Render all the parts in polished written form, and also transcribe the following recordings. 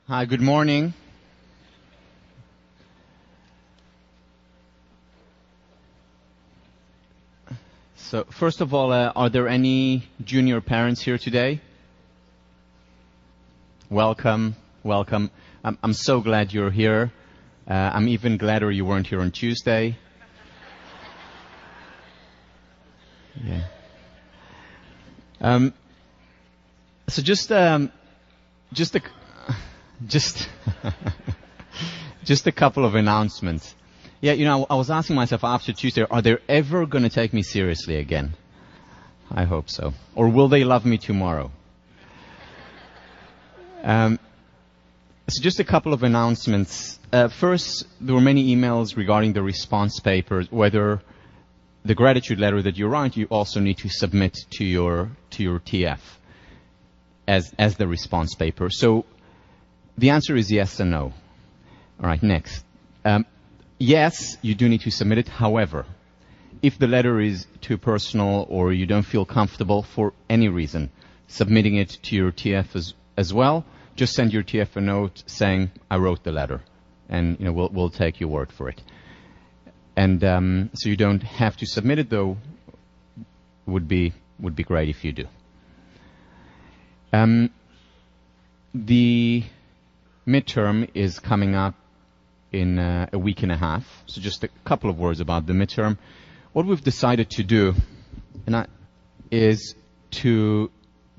Hi, good morning. So, first of all, are there any junior parents here today? Welcome, welcome. I'm so glad you're here. I'm even gladder you weren't here on Tuesday. Yeah. So just a couple of announcements. Yeah, I was asking myself after Tuesday, are they ever going to take me seriously again? I hope so. Or will they love me tomorrow? So just a couple of announcements. First, there were many emails regarding the response papers, whether the gratitude letter that you write, you also need to submit to your TF as the response paper. So the answer is yes and no. All right, next. Yes, you do need to submit it. However, if the letter is too personal or you don't feel comfortable for any reason submitting it to your TF as well, just send your TF a note saying, I wrote the letter, and we'll take your word for it. And so you don't have to submit it, though. Would be great if you do. The midterm is coming up in a week and a half. So just a couple of words about the midterm. What we've decided to do is to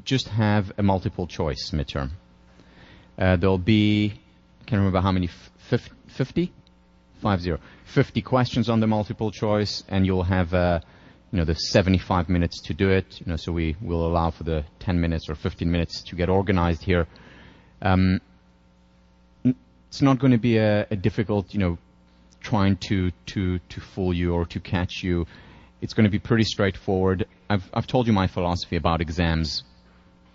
just have a multiple choice midterm. There'll be, I can't remember how many, 50 questions on the multiple choice, and you'll have the 75 minutes to do it. So we will allow for the 10 minutes or 15 minutes to get organized here. It's not going to be a difficult, trying to fool you or to catch you. It's going to be pretty straightforward. I've told you my philosophy about exams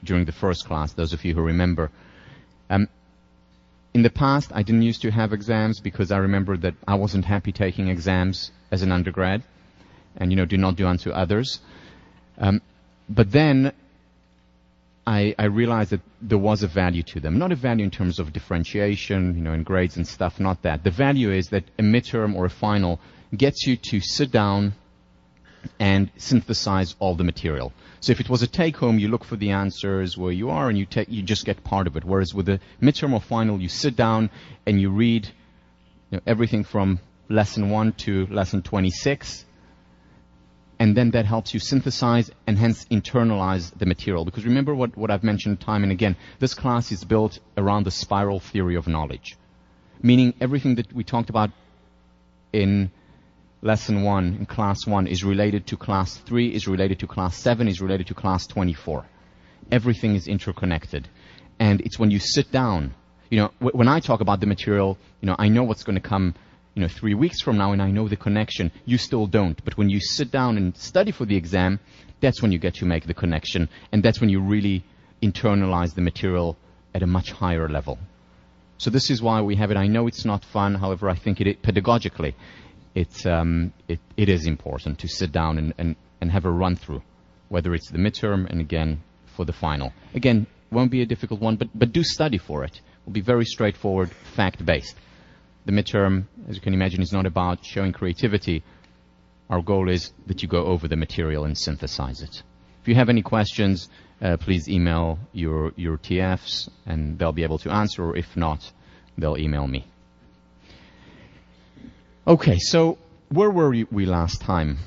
during the first class, those of you who remember. In the past, I didn't used to have exams because I remember that I wasn't happy taking exams as an undergrad, and do not do unto others. But then I realized that there was a value to them. Not a value in terms of differentiation, in grades and stuff, not that. The value is that a midterm or a final gets you to sit down and synthesize all the material. So if it was a take-home, you look for the answers where you are and you just get part of it. Whereas with a midterm or final, you sit down and you read everything from lesson 1 to lesson 26. And then that helps you synthesize and hence internalize the material. Because remember what I've mentioned time and again, this class is built around the spiral theory of knowledge. Meaning everything that we talked about in lesson 1, in class 1, is related to class 3, is related to class 7, is related to class 24. Everything is interconnected. And it's when you sit down, when I talk about the material, I know what's going to come 3 weeks from now, and I know the connection. You still don't. But when you sit down and study for the exam, that's when you get to make the connection. And that's when you really internalize the material at a much higher level. So this is why we have it. I know it's not fun. However, I think pedagogically, it is important to sit down and have a run-through, whether it's the midterm and, again, for the final. Again, won't be a difficult one, but do study for it. It will be very straightforward, fact-based. The midterm, as you can imagine, is not about showing creativity. Our goal is that you go over the material and synthesize it. If you have any questions, please email your TFs, and they'll be able to answer, or if not, they'll email me. Okay, so where were we last time?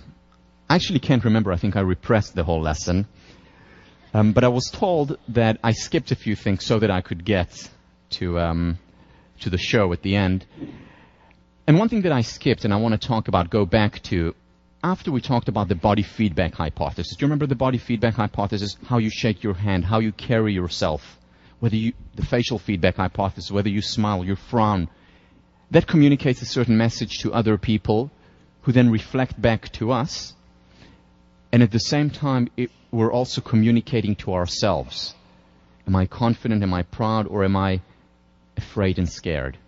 I actually can't remember. I think I repressed the whole lesson. But I was told that I skipped a few things so that I could get to the show at the end. And one thing that I skipped and I want to go back to, after we talked about the body feedback hypothesis. Do you remember the body feedback hypothesis? How you shake your hand, how you carry yourself, the facial feedback hypothesis, whether you smile, you frown. That communicates a certain message to other people who then reflect back to us. And at the same time, we're also communicating to ourselves. Am I confident? Am I proud? Or am I afraid and scared?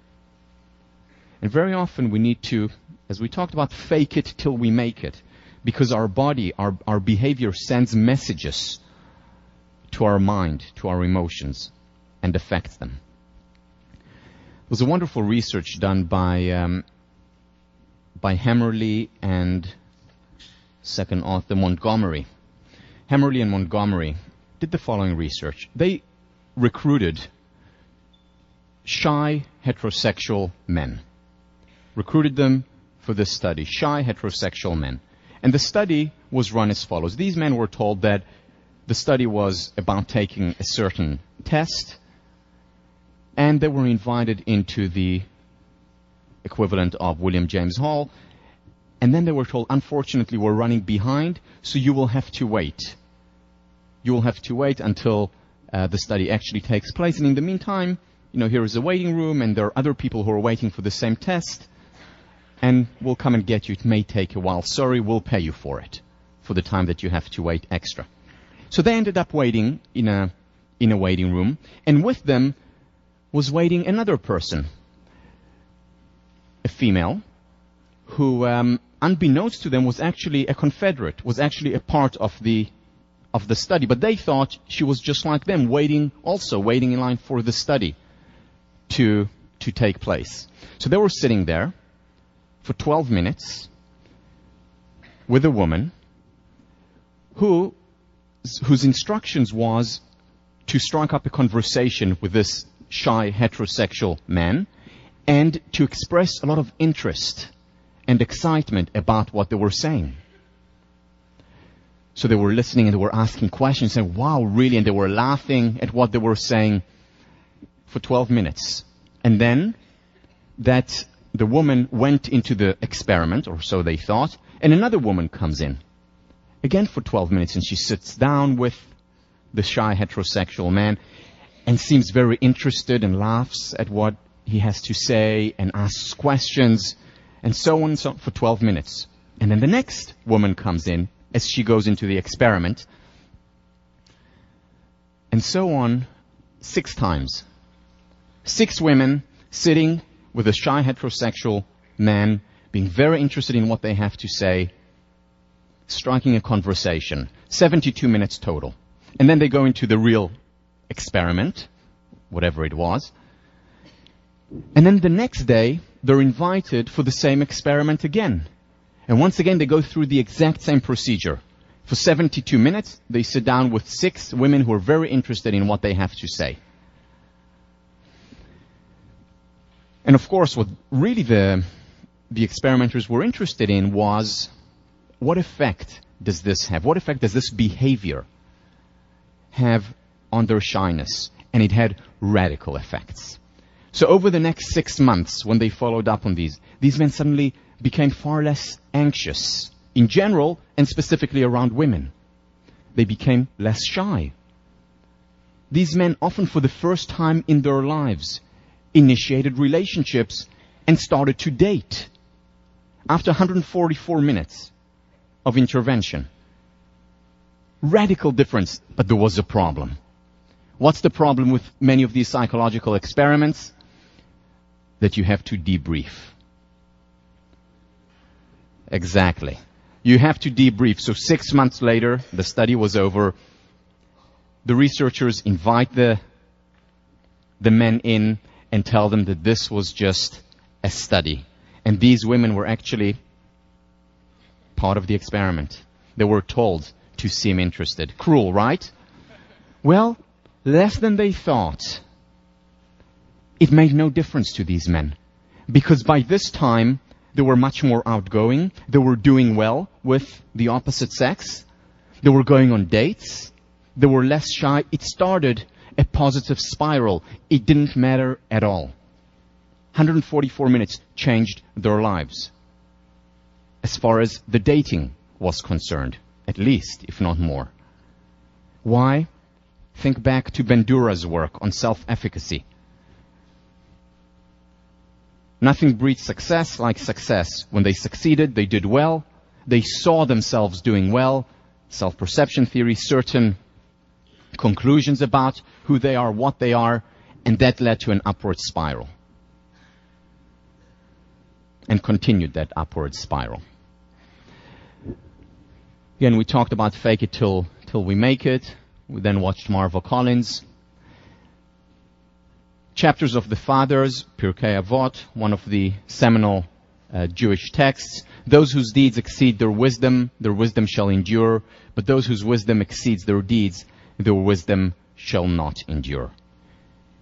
And very often we need to, as we talked about, fake it till we make it. Because our body, our behavior sends messages to our mind, to our emotions, and affects them. was a wonderful research done by Hammerly and second author Montgomery. Hammerly and Montgomery did the following research. They recruited shy heterosexual men. Recruited them for this study, shy heterosexual men. And the study was run as follows. These men were told that the study was about taking a certain test, and they were invited into the equivalent of William James Hall, and then they were told, unfortunately, we're running behind, so you will have to wait. You will have to wait until the study actually takes place, and in the meantime, here is a waiting room, and there are other people who are waiting for the same test, and we'll come and get you. It may take a while. Sorry, we'll pay you for it, for the time that you have to wait extra. So they ended up waiting in a waiting room, and with them was waiting another person, a female, who, unbeknownst to them, was actually a Confederate, was actually a part of the study. But they thought she was just like them, waiting in line for the study to take place. So they were sitting there for 12 minutes with a woman whose instructions was to strike up a conversation with this shy heterosexual man and to express a lot of interest and excitement about what they were saying. So they were listening and they were asking questions, saying, wow, really? And they were laughing at what they were saying for 12 minutes. And then the woman went into the experiment, or so they thought, and another woman comes in, again for 12 minutes, and she sits down with the shy heterosexual man and seems very interested and laughs at what he has to say and asks questions, and so on and so on for 12 minutes. And then the next woman comes in as she goes into the experiment, and so on 6 times. 6 women sitting with a shy heterosexual man, being very interested in what they have to say, striking a conversation. 72 minutes total. And then they go into the real experiment, whatever it was. And then the next day, they're invited for the same experiment again. And once again, they go through the exact same procedure. For 72 minutes, they sit down with 6 women who are very interested in what they have to say. And of course, what really the experimenters were interested in was, what effect does this have? What effect does this behavior have on their shyness? And it had radical effects. So over the next 6 months, when they followed up on these men suddenly became far less anxious in general and specifically around women. They became less shy. These men, often for the first time in their lives, initiated relationships and started to date after 144 minutes of intervention. Radical difference, but there was a problem. What's the problem with many of these psychological experiments? That you have to debrief. Exactly. You have to debrief. So 6 months later, the study was over. The researchers invite the men in and tell them that this was just a study. And these women were actually part of the experiment. They were told to seem interested. Cruel, right? Well, less than they thought. It made no difference to these men. Because by this time, they were much more outgoing. They were doing well with the opposite sex. They were going on dates. They were less shy. It started a positive spiral. It didn't matter at all. 144 minutes changed their lives. As far as the dating was concerned, at least, if not more. Why? Think back to Bandura's work on self-efficacy. Nothing breeds success like success. When they succeeded, they did well. They saw themselves doing well. Self-perception theory, certain conclusions about who they are, what they are, and that led to an upward spiral. And continued that upward spiral. Again, we talked about fake it till we make it. We then watched Marva Collins. Chapters of the Fathers, Pirkei Avot, one of the seminal Jewish texts. Those whose deeds exceed their wisdom shall endure, but those whose wisdom exceeds their deeds, their wisdom shall not endure.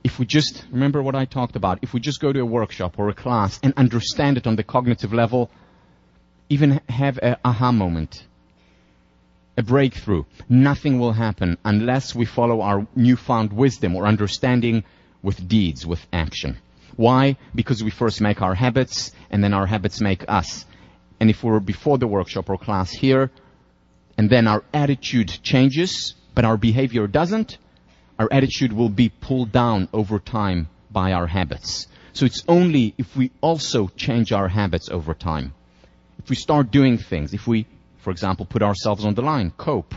If we just, remember what I talked about, if we just go to a workshop or a class and understand it on the cognitive level, even have an aha moment, a breakthrough, nothing will happen unless we follow our newfound wisdom or understanding with deeds, with action. Why? Because we first make our habits, and then our habits make us. And if we're before the workshop or class here, and then our attitude changes, but our behavior doesn't, our attitude will be pulled down over time by our habits. So it's only if we also change our habits over time. If we start doing things, if we, for example, put ourselves on the line, cope,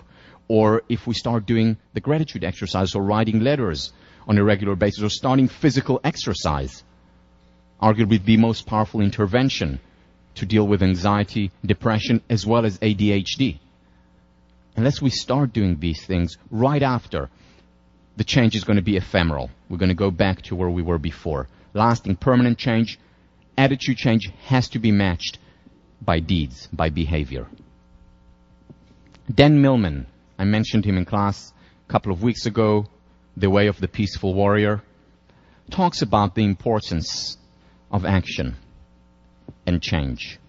or if we start doing the gratitude exercise or writing letters on a regular basis or starting physical exercise, arguably the most powerful intervention to deal with anxiety, depression, as well as ADHD. Unless we start doing these things right after, the change is going to be ephemeral. We're going to go back to where we were before. Lasting, permanent change, attitude change has to be matched by deeds, by behavior. Dan Millman, I mentioned him in class a couple of weeks ago, The Way of the Peaceful Warrior, talks about the importance of action and change.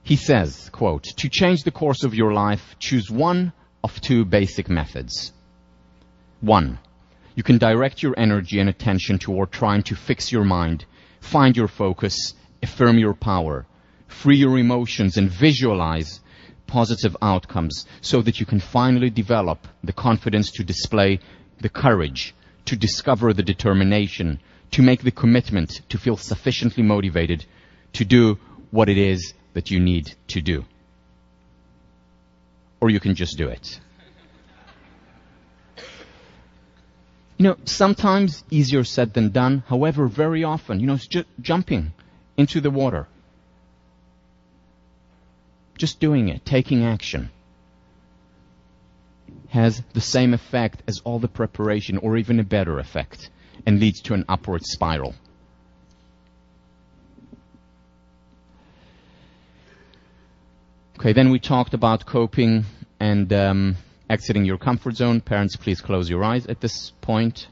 He says, quote, "To change the course of your life, choose one of two basic methods. One, you can direct your energy and attention toward trying to fix your mind, find your focus, affirm your power, free your emotions, and visualize positive outcomes so that you can finally develop the confidence to display the courage, to discover the determination, to make the commitment, to feel sufficiently motivated to do what it is that you need to do. Or you can just do it." You know, sometimes easier said than done. However, very often, it's just jumping into the water. Just doing it, taking action, has the same effect as all the preparation, or even a better effect, and leads to an upward spiral. Okay, then we talked about coping and exiting your comfort zone. Parents, please close your eyes at this point.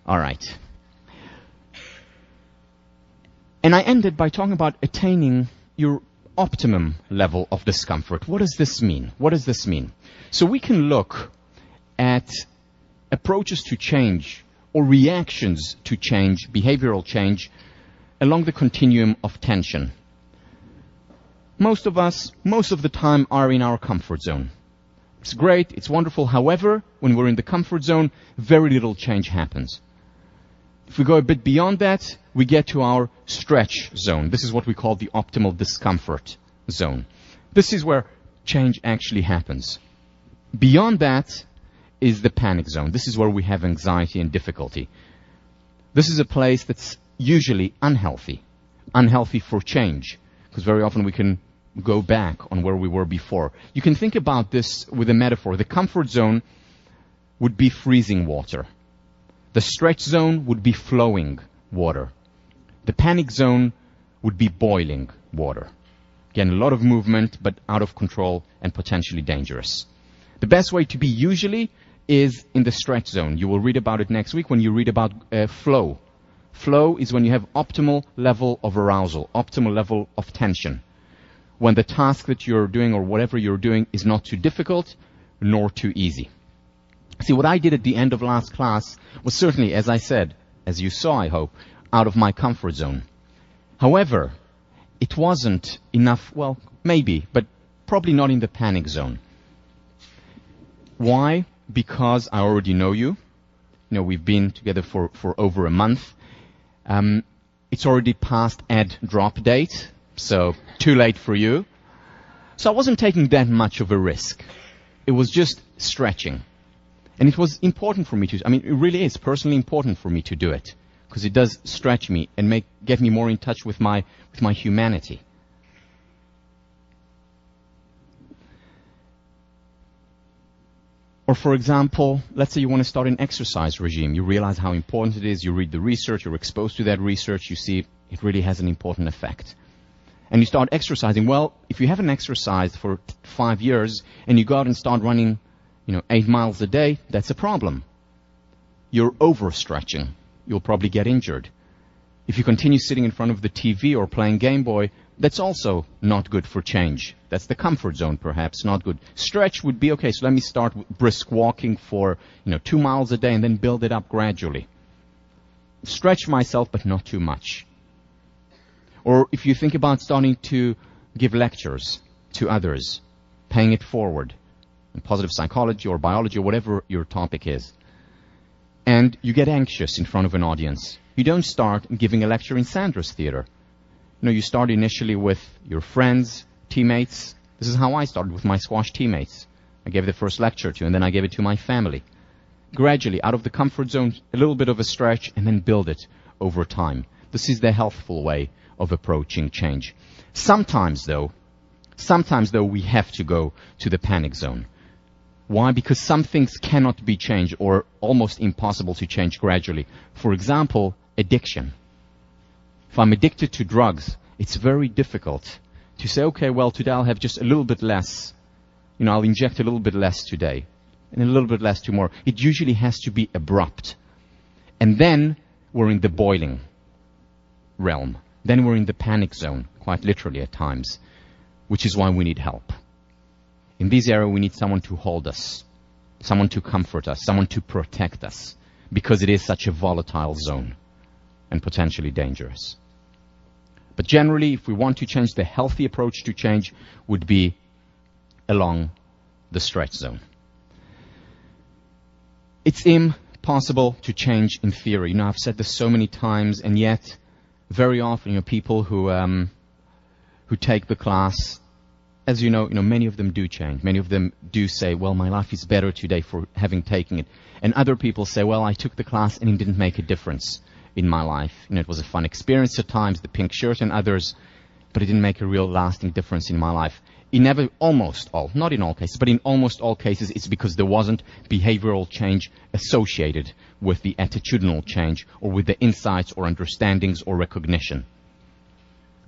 All right. And I ended by talking about attaining your optimum level of discomfort. What does this mean? What does this mean? So we can look at approaches to change or reactions to change, behavioral change, along the continuum of tension. Most of us, most of the time, are in our comfort zone. It's great, it's wonderful. However, when we're in the comfort zone, very little change happens. If we go a bit beyond that, we get to our stretch zone. This is what we call the optimal discomfort zone. This is where change actually happens. Beyond that is the panic zone. This is where we have anxiety and difficulty. This is a place that's usually unhealthy. Unhealthy for change, because very often we can go back on where we were before. You can think about this with a metaphor. The comfort zone would be freezing water. The stretch zone would be flowing water. The panic zone would be boiling water. Again, a lot of movement, but out of control and potentially dangerous. The best way to be usually is in the stretch zone. You will read about it next week when you read about flow. Flow is when you have optimal level of arousal, optimal level of tension. When the task that you're doing or whatever you're doing is not too difficult nor too easy. See, what I did at the end of last class was certainly, as I said, as you saw, I hope, out of my comfort zone. However, it wasn't enough, well, maybe, but probably not in the panic zone. Why? Because I already know you. We've been together for over a month. It's already past ad drop date, so too late for you. So I wasn't taking that much of a risk. It was just stretching. And it was important for me to, it really is personally important for me to do it, because it does stretch me and get me more in touch with my humanity. Or for example, let's say you want to start an exercise regime. You realize how important it is. You read the research. You're exposed to that research. You see it really has an important effect. And you start exercising. Well, if you haven't exercised for 5 years and you go out and start running, 8 miles a day, that's a problem. You're overstretching. You'll probably get injured. If you continue sitting in front of the TV or playing Game Boy, that's also not good for change. That's the comfort zone, perhaps, not good. Stretch would be, okay, so let me start with brisk walking for, 2 miles a day and then build it up gradually. Stretch myself, but not too much. Or if you think about starting to give lectures to others, paying it forward in positive psychology or biology or whatever your topic is, and you get anxious in front of an audience, you don't start giving a lecture in Sandra's theater. You start initially with your friends, teammates. This is how I started with my squash teammates. I gave the first lecture to, and then I gave it to my family. Gradually, out of the comfort zone, a little bit of a stretch, and then build it over time. This is the healthful way of approaching change. Sometimes though, we have to go to the panic zone. Why? Because some things cannot be changed or almost impossible to change gradually. For example, addiction. If I'm addicted to drugs, it's very difficult to say, okay, well, today I'll have just a little bit less. I'll inject a little bit less today and a little bit less tomorrow. It usually has to be abrupt. And then we're in the boiling realm. Then we're in the panic zone, quite literally at times, which is why we need help. In this area, we need someone to hold us, someone to comfort us, someone to protect us, because it is such a volatile zone and potentially dangerous. But generally, if we want to change, the healthy approach to change would be along the stretch zone. It's impossible to change in theory. I've said this so many times, and yet very often, people who take the class, as you know, many of them do change. Many of them do say, well, my life is better today for having taken it. And other people say, well, I took the class and it didn't make a difference in my life. It was a fun experience at times, the pink shirt and others, but it didn't make a real lasting difference in my life. Almost all, not in all cases, but in almost all cases, it's because there wasn't behavioral change associated with the attitudinal change or with the insights or understandings or recognition.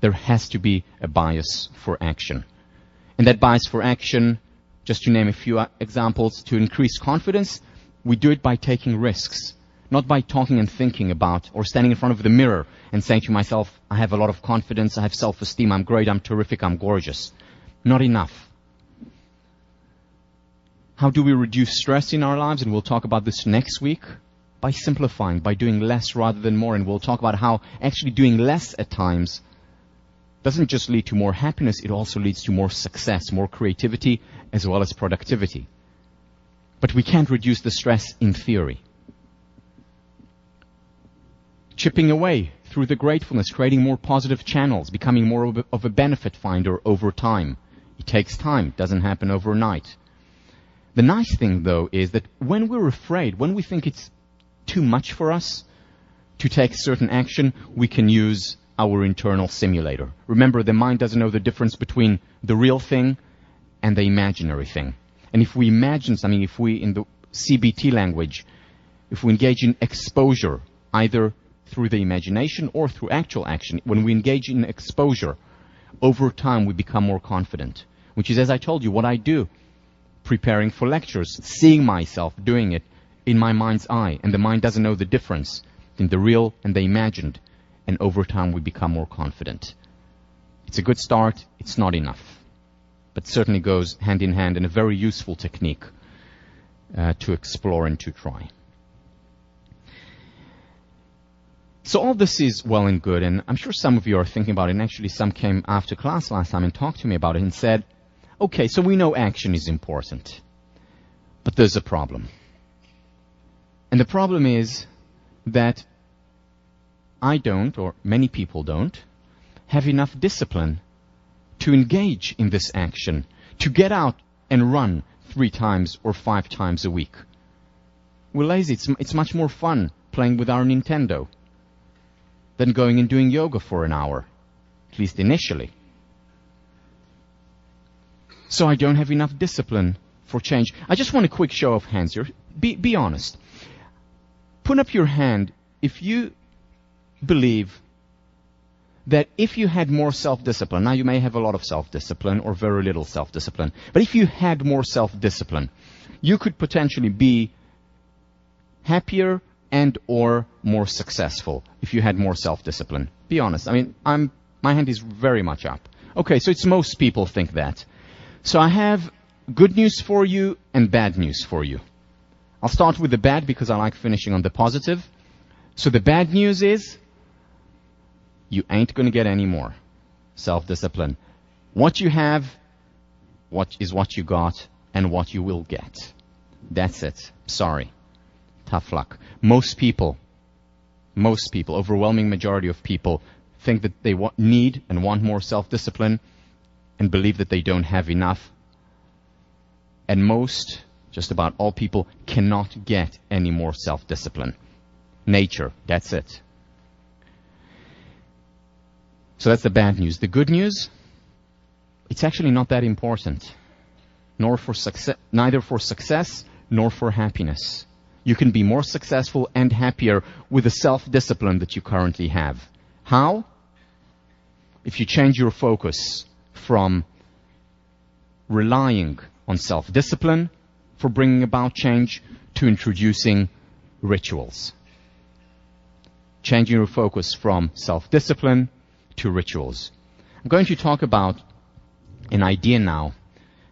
There has to be a bias for action. And that bias for action, just to name a few examples, to increase confidence, we do it by taking risks, not by talking and thinking about or standing in front of the mirror and saying to myself, I have a lot of confidence, I have self-esteem, I'm great, I'm terrific, I'm gorgeous. Not enough. How do we reduce stress in our lives? And we'll talk about this next week. By simplifying, by doing less rather than more. And we'll talk about how actually doing less at times doesn't just lead to more happiness, it also leads to more success, more creativity, as well as productivity. But we can't reduce the stress in theory. Chipping away through the gratefulness, creating more positive channels, becoming more of a benefit finder over time. It takes time, doesn't happen overnight. The nice thing, though, is that when we're afraid, when we think it's too much for us to take certain action, we can use our internal simulator. Remember, the mind doesn't know the difference between the real thing and the imaginary thing. And if we imagine something, if we, in the CBT language, if we engage in exposure, either through the imagination or through actual action, when we engage in exposure, over time we become more confident. Which is, as I told you, what I do, preparing for lectures, seeing myself doing it in my mind's eye, and the mind doesn't know the difference between the real and the imagined, and over time we become more confident. It's a good start, it's not enough, but certainly goes hand in hand and a very useful technique to explore and to try. So all this is well and good, and I'm sure some of you are thinking about it, and actually some came after class last time and talked to me about it and said, okay, so we know action is important, but there's a problem. And the problem is that I don't, or many people don't, have enough discipline to engage in this action, to get out and run 3 times or 5 times a week. We're lazy. It's much more fun playing with our Nintendo than going and doing yoga for an hour, at least initially. So I don't have enough discipline for change. I just want a quick show of hands here. Be honest. Put up your hand if you believe that if you had more self-discipline, now you may have a lot of self-discipline or very little self-discipline, but if you had more self-discipline, you could potentially be happier and or more successful if you had more self-discipline. Be honest. I mean, my hand is very much up. Okay, so it's most people think that. So I have good news for you and bad news for you. I'll start with the bad because I like finishing on the positive. So the bad news is you ain't going to get any more self-discipline. What you have, what you got, and what you will get. That's it. Sorry. Tough luck. Most people, overwhelming majority of people, think that they need and want more self-discipline and believe that they don't have enough. And most, just about all people, cannot get any more self-discipline. Nature, that's it. So that's the bad news. The good news, it's actually not that important. Neither for success nor for happiness. You can be more successful and happier with the self-discipline that you currently have. How? If you change your focus from relying on self-discipline for bringing about change to introducing rituals. Changing your focus from self-discipline to rituals. I'm going to talk about an idea now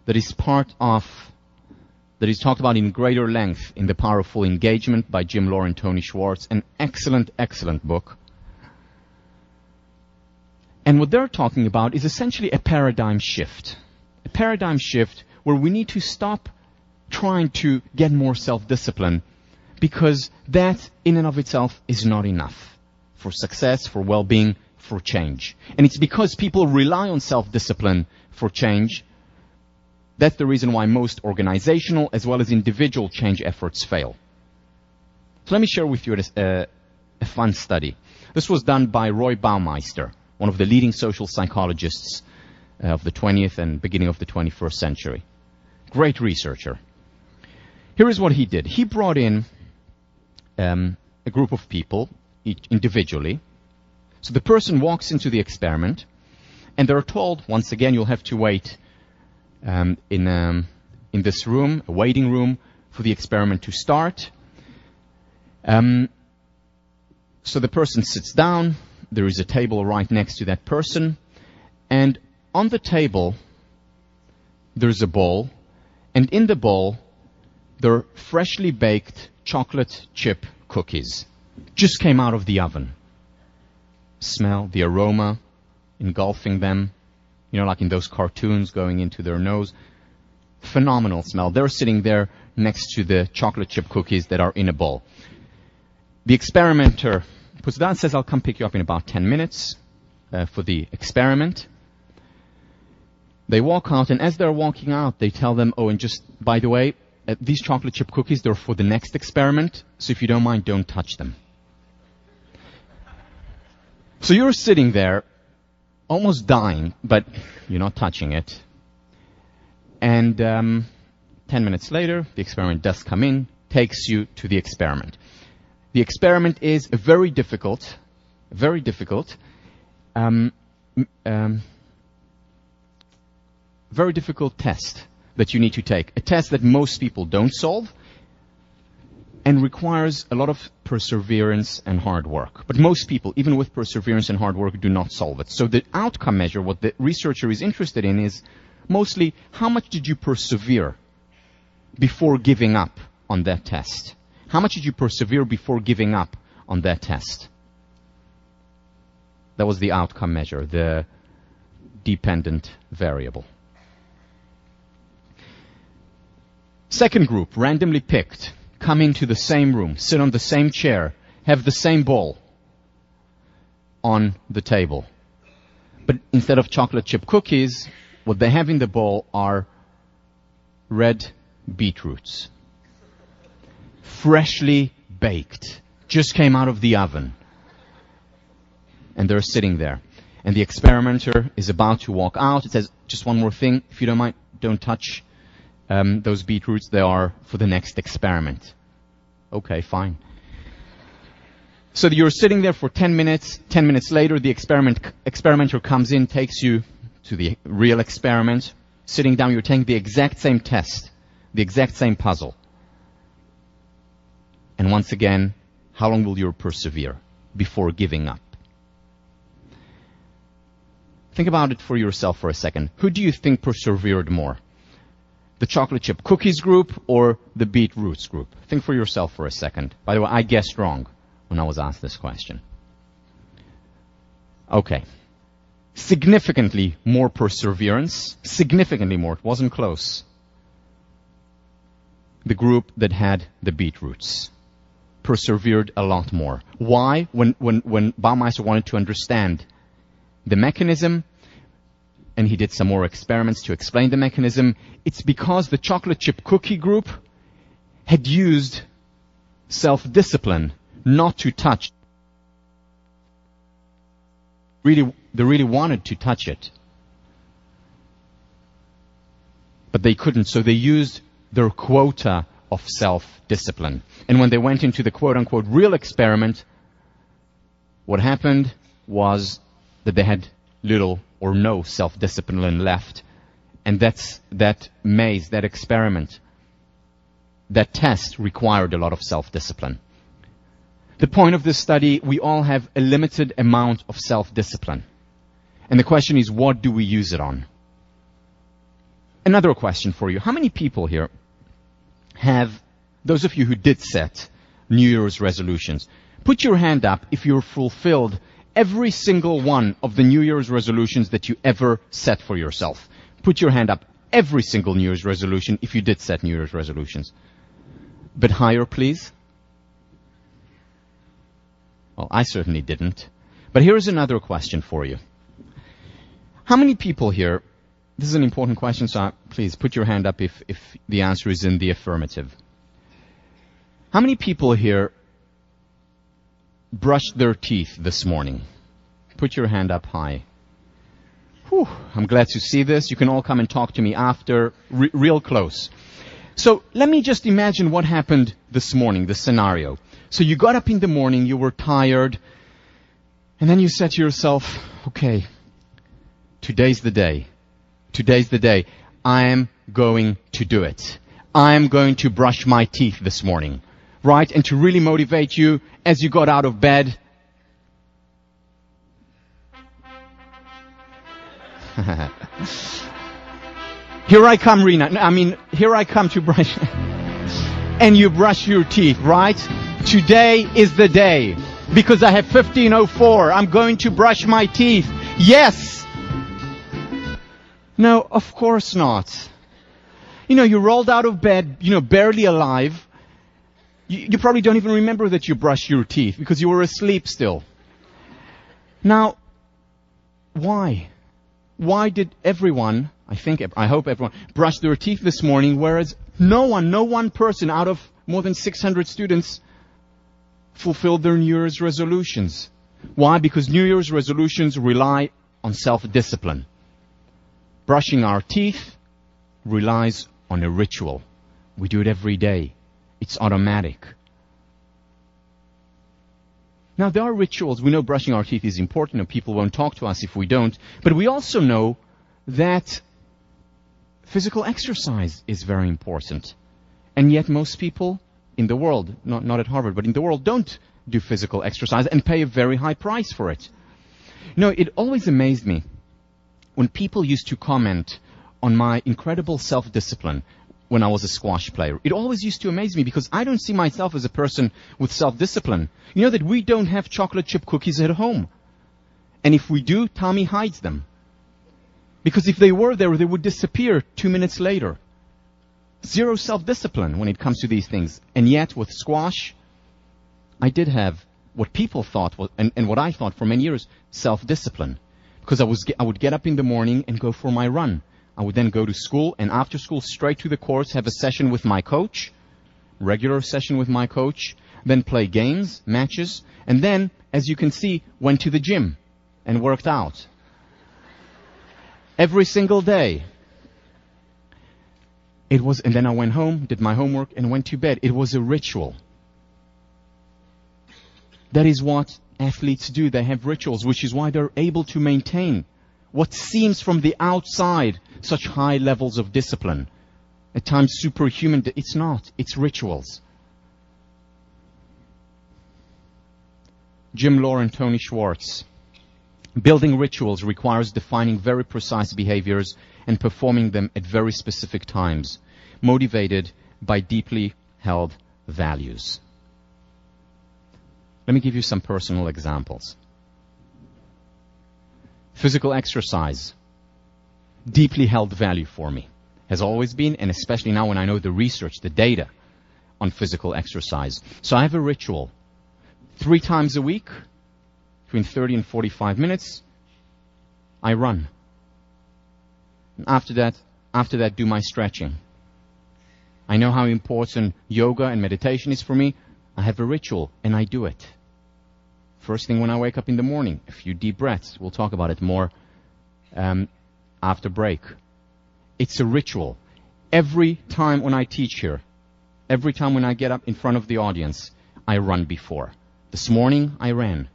that is talked about in greater length in The Powerful Engagement by Jim Lohr and Tony Schwartz, an excellent, excellent book. And what they're talking about is essentially a paradigm shift. A paradigm shift where we need to stop trying to get more self-discipline because that in and of itself is not enough for success, for well-being, for change. And it's because people rely on self-discipline for change. That's the reason why most organizational as well as individual change efforts fail. So let me share with you a fun study. This was done by Roy Baumeister, one of the leading social psychologists of the 20th and beginning of the 21st century. Great researcher. Here is what he did. He brought in a group of people, each individually. So the person walks into the experiment, and they're told, once again, you'll have to wait in this room, a waiting room, for the experiment to start. So the person sits down. There is a table right next to that person. And on the table, there's a bowl. And in the bowl, there are freshly baked chocolate chip cookies. Just came out of the oven. Smell the aroma engulfing them, like in those cartoons going into their nose. Phenomenal smell. They're sitting there next to the chocolate chip cookies that are in a bowl. The experimenter puts it down and says, I'll come pick you up in about 10 minutes for the experiment. They walk out, and as they're walking out, they tell them, oh, and just, by the way, these chocolate chip cookies, they're for the next experiment, so if you don't mind, don't touch them. So you're sitting there, almost dying, but you're not touching it. And 10 minutes later, the experiment does come in, takes you to the experiment. The experiment is a very difficult test that you need to take. A test that most people don't solve and requires a lot of perseverance and hard work. But most people, even with perseverance and hard work, do not solve it. So the outcome measure, what the researcher is interested in, is mostly how much did you persevere before giving up on that test? How much did you persevere before giving up on that test? That was the outcome measure, the dependent variable. Second group, randomly picked, come into the same room, sit on the same chair, have the same bowl on the table. But instead of chocolate chip cookies, what they have in the bowl are red beetroots. Freshly baked. Just came out of the oven. And they're sitting there. And the experimenter is about to walk out. It says, just one more thing, if you don't mind, don't touch those beetroots, they are for the next experiment. Okay, fine. So you're sitting there for 10 minutes. 10 minutes later, the experimenter comes in, takes you to the real experiment. Sitting down, you're taking the exact same test, the exact same puzzle. And once again, how long will you persevere before giving up? Think about it for yourself for a second. Who do you think persevered more? The chocolate chip cookies group or the beetroots group? Think for yourself for a second. By the way, I guessed wrong when I was asked this question. Okay. Significantly more perseverance. Significantly more. It wasn't close. The group that had the beetroots persevered a lot more. Why? When Baumeister wanted to understand the mechanism, and he did some more experiments to explain the mechanism, it's because the chocolate chip cookie group had used self-discipline not to touch. They really wanted to touch it. But they couldn't, so they used their quota of self-discipline. And when they went into the quote-unquote real experiment, what happened was that they had little or no self-discipline left. And that maze, that experiment, that test required a lot of self-discipline. The point of this study, we all have a limited amount of self-discipline. And the question is, what do we use it on? Another question for you. How many people here have, those of you who did set New Year's resolutions, put your hand up if you're fulfilled every single one of the New Year's resolutions that you ever set for yourself. Put your hand up. Every single New Year's resolution if you did set New Year's resolutions. But higher, please. Well, I certainly didn't. But here's another question for you. How many people here, this is an important question, so please put your hand up if the answer is in the affirmative. How many people here brushed their teeth this morning? Put your hand up high. Whew, I'm glad to see this. You can all come and talk to me after, real close. So let me just imagine what happened this morning, the scenario. So you got up in the morning, you were tired, and then you said to yourself, okay, today's the day. Today's the day. I'm going to do it. I'm going to brush my teeth this morning. Right? And to really motivate you as you got out of bed. Here I come, Rena. Here I come to brush. And you brush your teeth, right? Today is the day. Because I have 15:04. I'm going to brush my teeth. Yes! No, of course not. You rolled out of bed, barely alive. You probably don't even remember that you brushed your teeth because you were asleep still. Now, why? Why did everyone, I hope everyone, brush their teeth this morning, whereas no one person out of more than 600 students fulfilled their New Year's resolutions? Why? Because New Year's resolutions rely on self-discipline. Brushing our teeth relies on a ritual. We do it every day. It's automatic. Now, there are rituals. We know brushing our teeth is important, and people won't talk to us if we don't. But we also know that physical exercise is very important. And yet most people in the world, not at Harvard, but in the world, don't do physical exercise and pay a very high price for it. It always amazed me when people used to comment on my incredible self-discipline when I was a squash player. It always used to amaze me because I don't see myself as a person with self-discipline. You know that we don't have chocolate chip cookies at home. And if we do, Tommy hides them. Because if they were there, they would disappear 2 minutes later. Zero self-discipline when it comes to these things. And yet, with squash, I did have what people thought, and what I thought for many years, self-discipline. Because I would get up in the morning and go for my run. I would then go to school, and after school, straight to the courts, have a session with my coach, regular session with my coach, then play games, matches, and then, as you can see, went to the gym and worked out. Every single day. And then I went home, did my homework, and went to bed. It was a ritual. That is what athletes do. They have rituals, which is why they're able to maintain what seems from the outside such high levels of discipline. At times superhuman. It's not. It's rituals. Jim Lohr and Tony Schwartz. Building rituals requires defining very precise behaviors and performing them at very specific times, motivated by deeply held values. Let me give you some personal examples. Physical exercise, deeply held value for me, has always been, and especially now when I know the research, the data on physical exercise. So I have a ritual. 3 times a week, between 30 and 45 minutes, I run. And after that, do my stretching. I know how important yoga and meditation is for me. I have a ritual, and I do it. First thing when I wake up in the morning, a few deep breaths. We'll talk about it more after break. It's a ritual. Every time when I teach here, every time when I get up in front of the audience, I run before. This morning, I ran.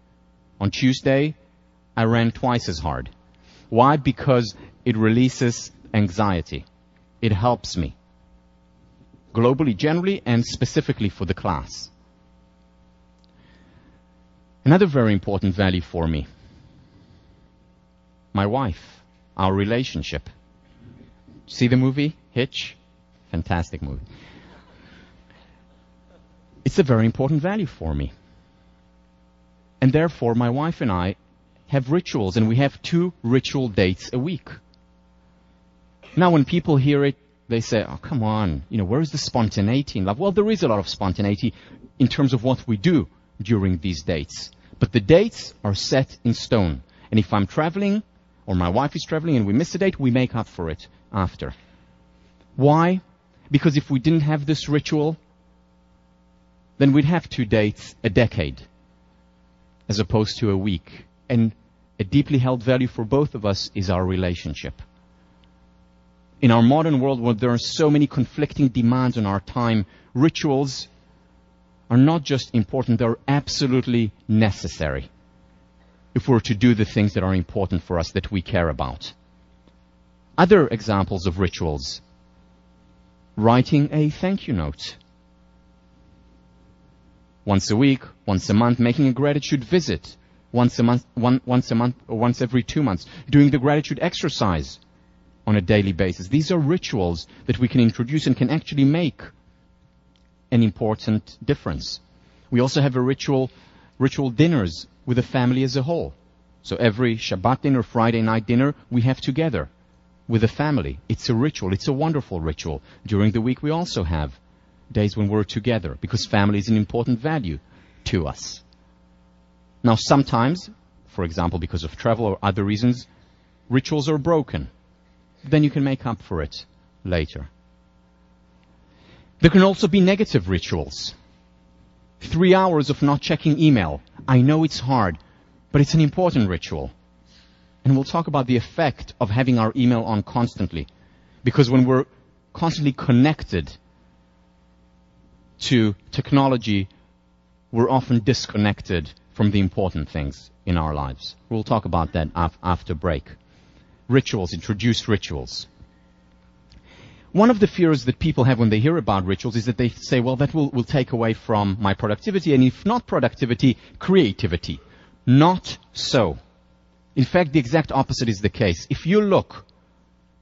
On Tuesday, I ran twice as hard. Why? Because it releases anxiety. It helps me. Globally, generally, and specifically for the class. Another very important value for me. My wife. Our relationship. See the movie, Hitch? Fantastic movie. It's a very important value for me. And therefore, my wife and I have rituals, and we have 2 ritual dates a week. Now, when people hear it, they say, oh, come on, where is the spontaneity in love? Well, there is a lot of spontaneity in terms of what we do during these dates. But the dates are set in stone. And if I'm traveling, or my wife is traveling, and we miss a date, we make up for it after. Why? Because if we didn't have this ritual, then we'd have 2 dates a decade, as opposed to a week. And a deeply held value for both of us is our relationship. In our modern world, where there are so many conflicting demands on our time, rituals are not just important, they're absolutely necessary if we're to do the things that are important for us, that we care about. Other examples of rituals. Writing a thank you note. Once a week, once a month, making a gratitude visit. Once a month, or once every 2 months. Doing the gratitude exercise on a daily basis. These are rituals that we can introduce and can actually make an important difference. We also have a ritual dinners with the family as a whole. So every Shabbat dinner, Friday night dinner, we have together with the family. It's a ritual. It's a wonderful ritual. During the week, we also have days when we're together, because family is an important value to us. Now, sometimes, for example, because of travel or other reasons, rituals are broken. Then you can make up for it later. There can also be negative rituals. 3 hours of not checking email. I know it's hard, but it's an important ritual. And we'll talk about the effect of having our email on constantly. Because when we're constantly connected to technology, we're often disconnected from the important things in our lives. We'll talk about that after break. Rituals, introduce rituals. One of the fears that people have when they hear about rituals is that they say, well, that will take away from my productivity, and if not productivity, creativity. Not so. In fact, the exact opposite is the case. If you look,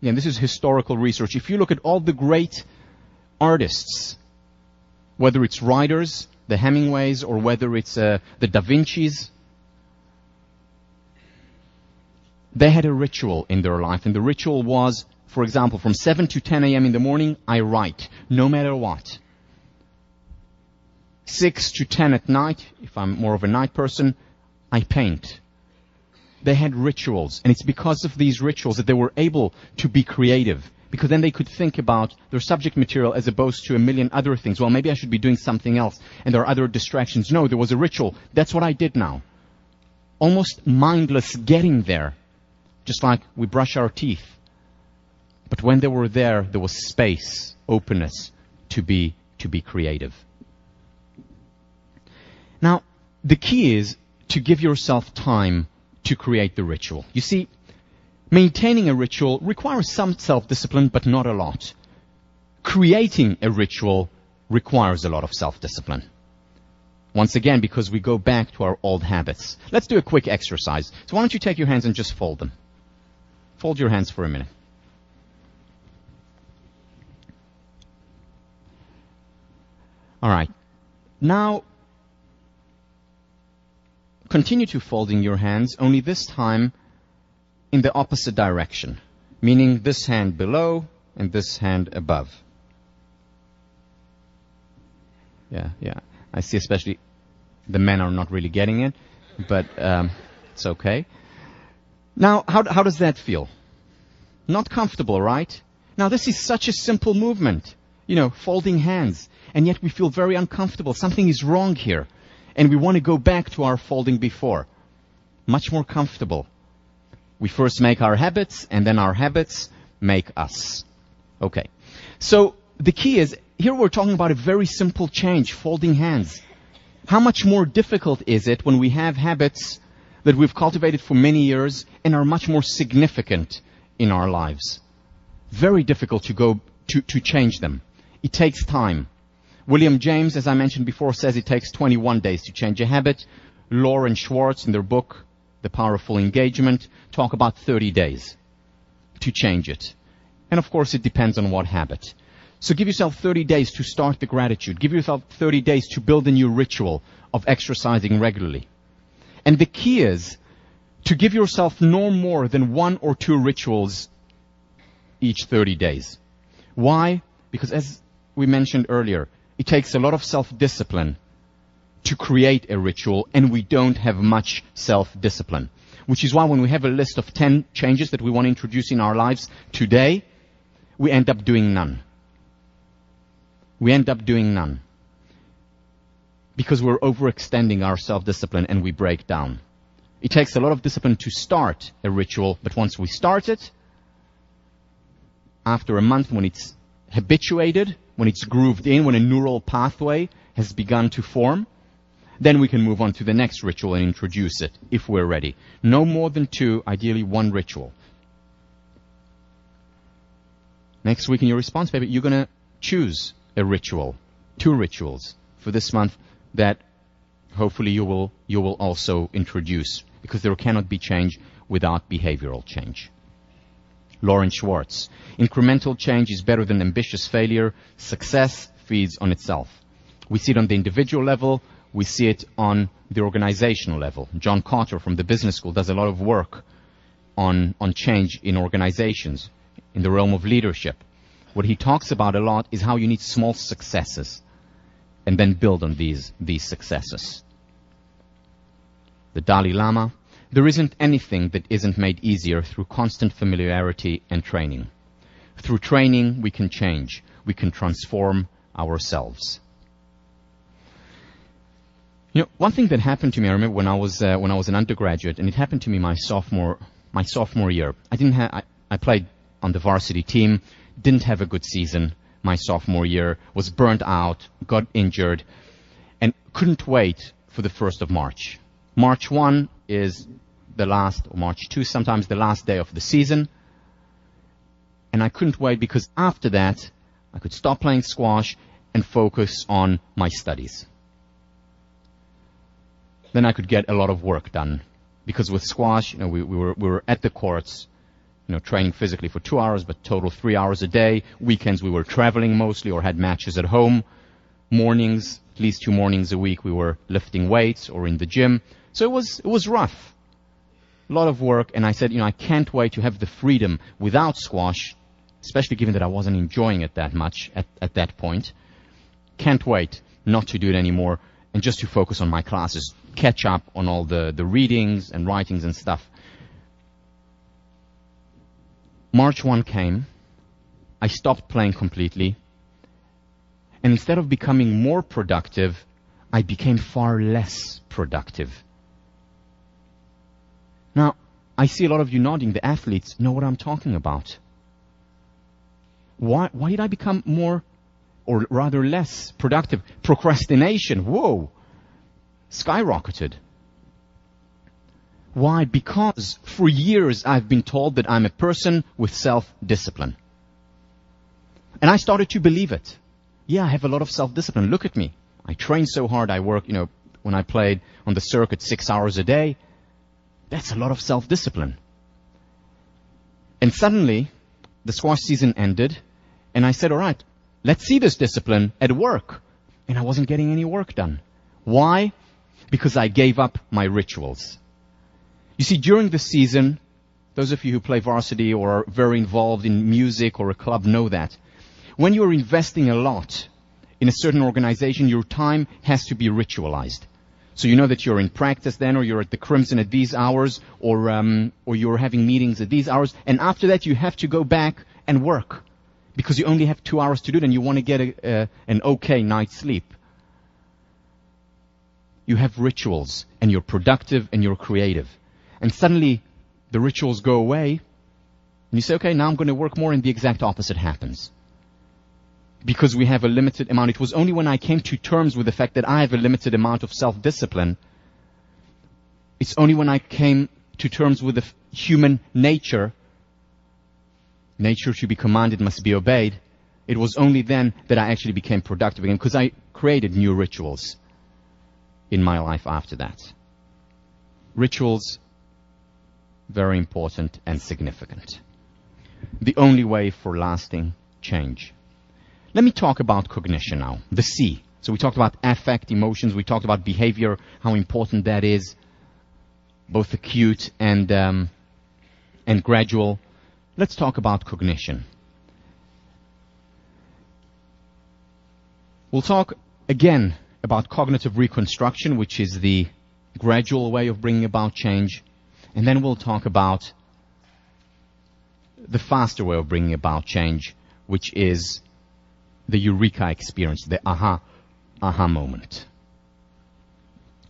and this is historical research, if you look at all the great artists, whether it's writers, the Hemingways, or whether it's the Da Vinci's, they had a ritual in their life, and the ritual was, for example, from 7 to 10 a.m. in the morning, I write, no matter what. 6 to 10 at night, if I'm more of a night person, I paint. They had rituals, and it's because of these rituals that they were able to be creative, because then they could think about their subject material as opposed to a million other things. Well, maybe I should be doing something else, and there are other distractions. No, there was a ritual. That's what I did now. Almost mindless getting there, just like we brush our teeth. But when they were there was space, openness to be creative. Now, the key is to give yourself time to create the ritual. You see, maintaining a ritual requires some self-discipline, but not a lot. Creating a ritual requires a lot of self-discipline. Once again, because we go back to our old habits. Let's do a quick exercise. So why don't you take your hands and just fold them. Fold your hands for a minute. All right. Now, continue to folding your hands, only this time in the opposite direction, meaning this hand below and this hand above. Yeah. I see especially the men are not really getting it, but it's okay. Now, how does that feel? Not comfortable, right? Now, this is such a simple movement, folding hands, and yet we feel very uncomfortable. Something is wrong here, and we want to go back to our folding before. Much more comfortable. We first make our habits, and then our habits make us. Okay. So the key is, here we're talking about a very simple change, folding hands. How much more difficult is it when we have habits that we've cultivated for many years and are much more significant in our lives? Very difficult to change them. It takes time. William James, as I mentioned before, says it takes 21 days to change a habit. Lauren Schwartz, in their book, The Powerful Engagement, talk about 30 days to change it. And of course, it depends on what habit. So give yourself 30 days to start the gratitude. Give yourself 30 days to build a new ritual of exercising regularly. And the key is to give yourself no more than 1 or 2 rituals each 30 days. Why? Because as we mentioned earlier, it takes a lot of self-discipline to create a ritual, and we don't have much self-discipline. Which is why when we have a list of 10 changes that we want to introduce in our lives today, we end up doing none. We end up doing none. Because we're overextending our self-discipline and we break down. It takes a lot of discipline to start a ritual, but once we start it, after a month when it's habituated, when it's grooved in, when a neural pathway has begun to form, then we can move on to the next ritual and introduce it if we're ready. No more than 2, ideally 1 ritual. Next week in your response paper, you're going to choose a ritual, 2 rituals for this month that hopefully you will also introduce, because there cannot be change without behavioral change. Lauren Schwartz, incremental change is better than ambitious failure. Success feeds on itself. We see it on the individual level. We see it on the organizational level. John Cotter from the business school does a lot of work on change in organizations, in the realm of leadership. What he talks about a lot is how you need small successes and then build on these successes. The Dalai Lama, there isn't anything that isn't made easier through constant familiarity and training. Through training, we can change. We can transform ourselves. One thing that happened to me, I remember when I was an undergraduate, and it happened to me my sophomore year. I played on the varsity team, didn't have a good season my sophomore year, was burnt out, got injured, and couldn't wait for the 1st of March. March 1 is the last, or March 2, sometimes the last day of the season. And I couldn't wait because after that, I could stop playing squash and focus on my studies. Then I could get a lot of work done. Because with squash, we were at the courts, training physically for 2 hours, but total 3 hours a day. Weekends we were traveling mostly or had matches at home. Mornings, at least 2 mornings a week, we were lifting weights or in the gym. So it was rough. A lot of work, and I said, I can't wait to have the freedom without squash, especially given that I wasn't enjoying it that much at that point. Can't wait not to do it anymore and just to focus on my classes, catch up on all the readings and writings and stuff. March 1 came. I stopped playing completely. And instead of becoming more productive, I became far less productive. Now, I see a lot of you nodding. The athletes know what I'm talking about. Why did I become more, or rather less productive? Procrastination, whoa, skyrocketed. Why? Because for years I've been told that I'm a person with self-discipline. And I started to believe it. Yeah, I have a lot of self-discipline. Look at me. I train so hard. I work, when I played on the circuit 6 hours a day. That's a lot of self-discipline. And suddenly, the squash season ended, and I said, all right, let's see this discipline at work. And I wasn't getting any work done. Why? Because I gave up my rituals. You see, during the season, those of you who play varsity or are very involved in music or a club know that. When you're investing a lot in a certain organization, your time has to be ritualized. So you know that you're in practice then, or you're at the Crimson at these hours, or you're having meetings at these hours, and after that you have to go back and work because you only have 2 hours to do it and you want to get an okay night's sleep. You have rituals, and you're productive and you're creative. And suddenly the rituals go away, and you say, okay, now I'm going to work more, and the exact opposite happens. Because we have a limited amount. It was only when I came to terms with the fact that I have a limited amount of self-discipline, it's only when I came to terms with the human nature to be commanded must be obeyed, it was only then that I actually became productive again, because I created new rituals in my life after that. Rituals, very important and significant. The only way for lasting change. Let me talk about cognition now, the C. So we talked about affect, emotions, we talked about behavior, how important that is, both acute and gradual. Let's talk about cognition. We'll talk again about cognitive reconstruction, which is the gradual way of bringing about change. And then we'll talk about the faster way of bringing about change, which is the eureka experience, the aha moment.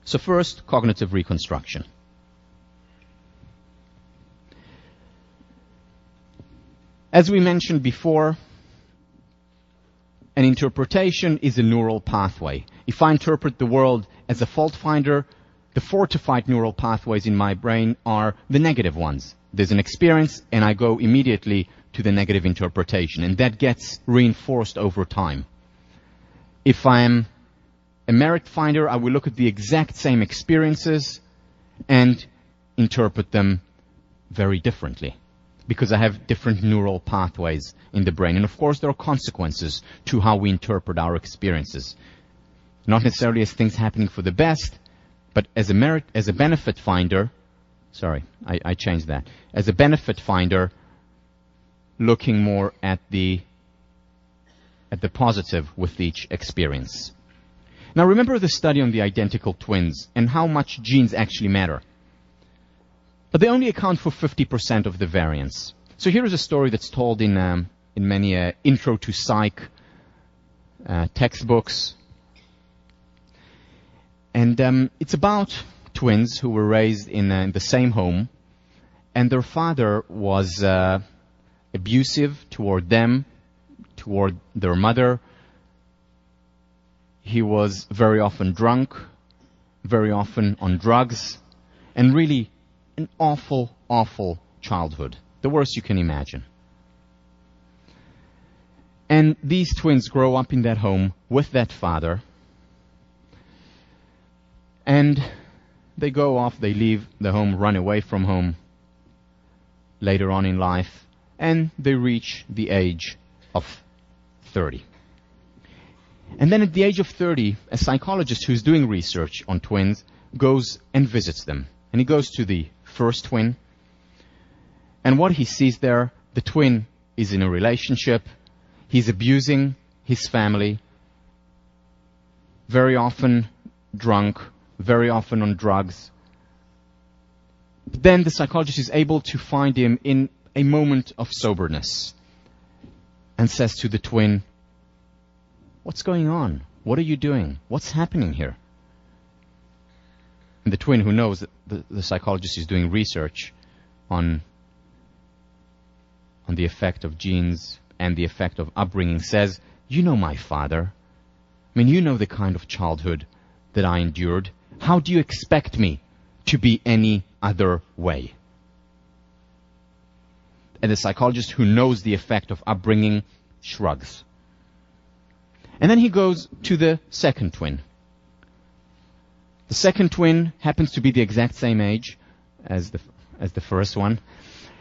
So first, cognitive reconstruction. As we mentioned before, an interpretation is a neural pathway. If I interpret the world as a fault finder, the fortified neural pathways in my brain are the negative ones. There's an experience, and I go immediately to the negative interpretation, and that gets reinforced over time. If I'm a merit finder, I will look at the exact same experiences and interpret them very differently, because I have different neural pathways in the brain. And of course, there are consequences to how we interpret our experiences. Not necessarily as things happening for the best, but as a benefit finder, I changed that. As a benefit finder, looking more at the positive with each experience. Now remember the study on the identical twins and how much genes actually matter. But they only account for 50% of the variance. So here is a story that's told in many intro to psych textbooks. And it's about twins who were raised in the same home, and their father was abusive toward them, toward their mother. He was very often drunk, very often on drugs, and really an awful, awful childhood. The worst you can imagine. And these twins grow up in that home with that father, and they go off, they leave the home, run away from home later on in life, and they reach the age of 30. And then at the age of 30, a psychologist who's doing research on twins goes and visits them. And he goes to the first twin, and what he sees there, the twin is in a relationship, he's abusing his family, very often drunk, very often on drugs. Then the psychologist is able to find him in a moment of soberness and says to the twin, "What's going on? What are you doing? What's happening here?" And the twin, who knows that the psychologist is doing research on the effect of genes and the effect of upbringing says, you know my father. I mean, you know the kind of childhood that I endured. How do you expect me to be any other way? And the psychologist who knows the effect of upbringing shrugs. And then he goes to the second twin. The second twin happens to be the exact same age as the first one.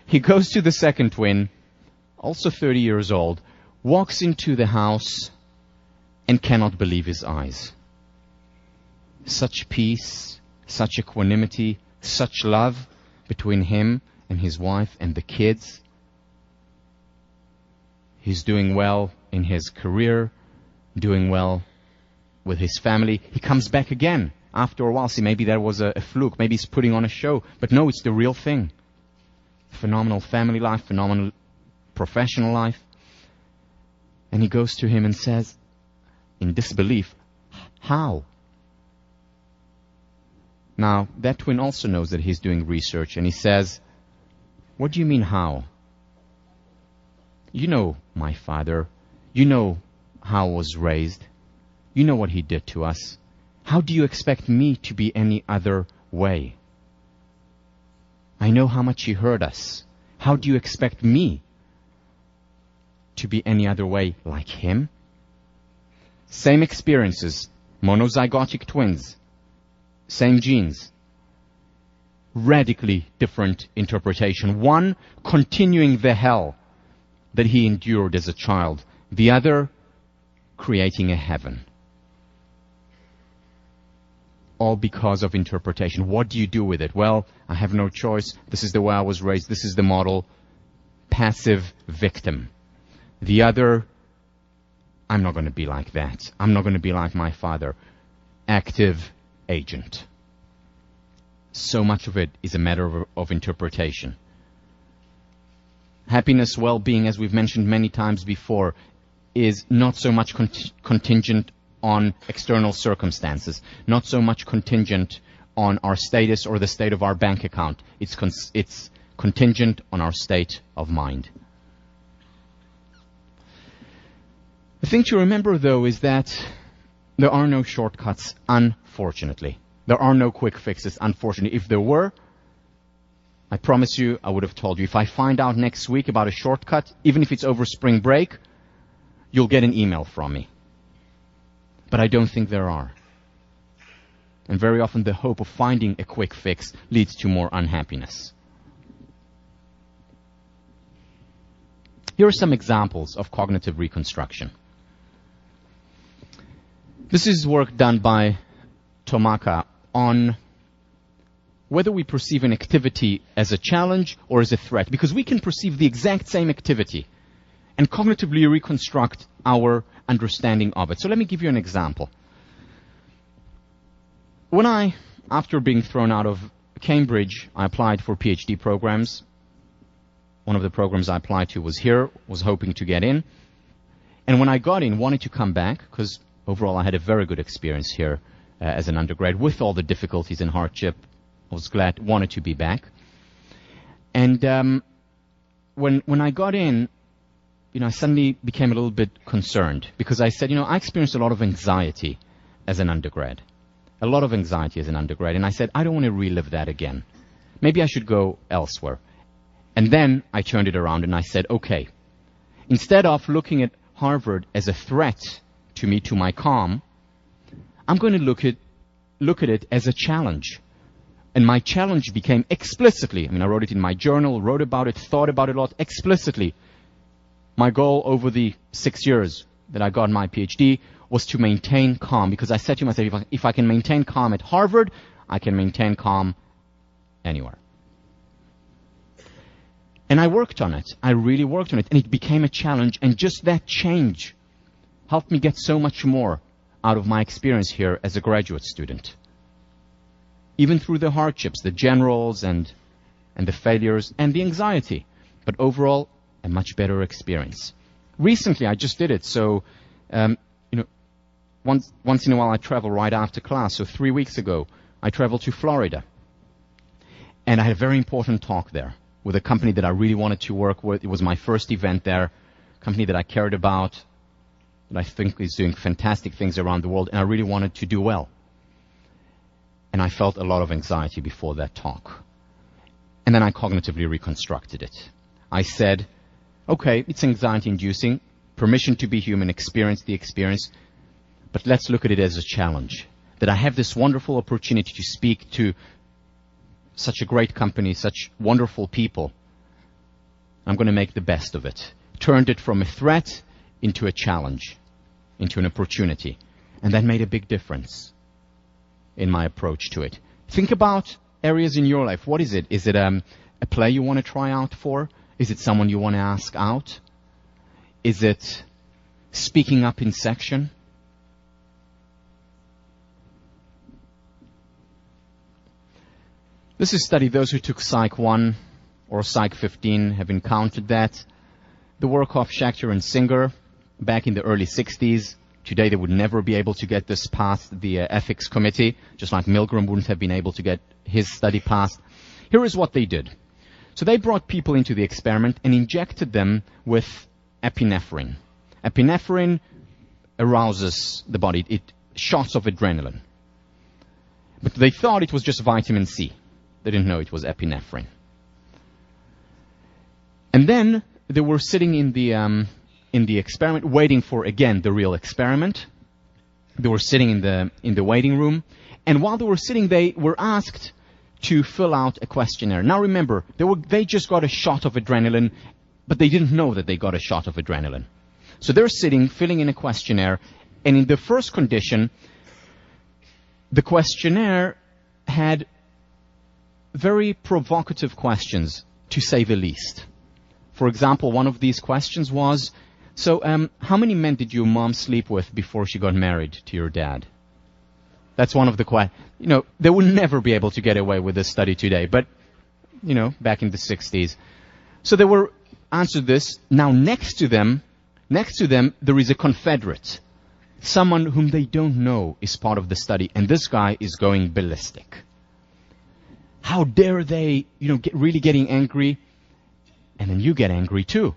He goes to the second twin, also 30 years old, walks into the house and cannot believe his eyes. Such peace, such equanimity, such love between him and his wife and the kids. He's doing well in his career, doing well with his family. He comes back again after a while. See, maybe that was a fluke. Maybe he's putting on a show. But no, it's the real thing. Phenomenal family life, phenomenal professional life. And he goes to him and says, in disbelief, how? Now, that twin also knows that he's doing research, and he says, what do you mean how? You know my father. You know how I was raised. You know what he did to us. How do you expect me to be any other way? I know how much he hurt us. How do you expect me to be any other way like him? Same experiences, monozygotic twins, same genes. Radically different interpretation. One continuing the hell that he endured as a child. The other creating a heaven. All because of interpretation. What do you do with it? Well, I have no choice. This is the way I was raised. This is the model. Passive victim. The other, I'm not going to be like that. I'm not going to be like my father. Active agent. So much of it is a matter of interpretation. Happiness, well-being, as we've mentioned many times before, is not so much contingent on external circumstances, not so much contingent on our status or the state of our bank account. It's contingent on our state of mind. The thing to remember, though, is that there are no shortcuts, unfortunately. There are no quick fixes, unfortunately. If there were, I promise you, I would have told you. If I find out next week about a shortcut, even if it's over spring break, you'll get an email from me. But I don't think there are. And very often the hope of finding a quick fix leads to more unhappiness. Here are some examples of cognitive reconstruction. This is work done by Tomaka on whether we perceive an activity as a challenge or as a threat, because we can perceive the exact same activity and cognitively reconstruct our understanding of it. So let me give you an example. When after being thrown out of Cambridge, I applied for PhD programs. One of the programs I applied to was here, was hoping to get in. And when I got in, wanted to come back, because overall I had a very good experience here as an undergrad, with all the difficulties and hardship. I was glad, wanted to be back. And when I got in, I suddenly became a little bit concerned, because I said, I experienced a lot of anxiety as an undergrad. A lot of anxiety as an undergrad. And I said, I don't want to relive that again. Maybe I should go elsewhere. And then I turned it around and I said, okay, instead of looking at Harvard as a threat to me, to my calm, I'm going to look at it as a challenge. And my challenge became explicitly, I wrote it in my journal, wrote about it, thought about it a lot, explicitly. My goal over the 6 years that I got my PhD was to maintain calm, because I said to myself, if I can maintain calm at Harvard, I can maintain calm anywhere. And I worked on it. I really worked on it. And it became a challenge. And just that change helped me get so much more out of my experience here as a graduate student. Even through the hardships, the generals and the failures and the anxiety. But overall, a much better experience. Recently, I just did it. So, once in a while I travel right after class. So 3 weeks ago, I traveled to Florida. And I had a very important talk there with a company that I really wanted to work with. It was my first event there. company that I cared about, that I think is doing fantastic things around the world, and I really wanted to do well. And I felt a lot of anxiety before that talk. And then I cognitively reconstructed it. I said, okay, it's anxiety-inducing, permission to be human, experience the experience, but let's look at it as a challenge. That I have this wonderful opportunity to speak to such a great company, such wonderful people. I'm going to make the best of it. Turned it from a threat into a challenge, into an opportunity. And that made a big difference in my approach to it. Think about areas in your life. What is it? Is it a play you want to try out for? Is it someone you want to ask out? Is it speaking up in section? This is studied. Those who took Psych 1 or Psych 15 have encountered that. The work of Schechter and Singer back in the early 60s. Today they would never be able to get this past the ethics committee, just like Milgram wouldn't have been able to get his study passed. Here is what they did. So they brought people into the experiment and injected them with epinephrine. Epinephrine arouses the body. It shots of adrenaline. But they thought it was just vitamin C. They didn't know it was epinephrine. And then they were sitting in the experiment, waiting for, again, the real experiment. They were sitting in the waiting room. And while they were sitting, they were asked to fill out a questionnaire. Now remember, they just got a shot of adrenaline, but they didn't know that they got a shot of adrenaline. So they're sitting, filling in a questionnaire, and in the first condition, the questionnaire had very provocative questions, to say the least. For example, one of these questions was, so how many men did your mom sleep with before she got married to your dad? That's one of the questions. You know, they would never be able to get away with this study today, but, you know, back in the 60s. So they were answered this. Now next to them, there is a Confederate, someone whom they don't know is part of the study, and this guy is going ballistic. How dare they, really getting angry, and then you get angry too.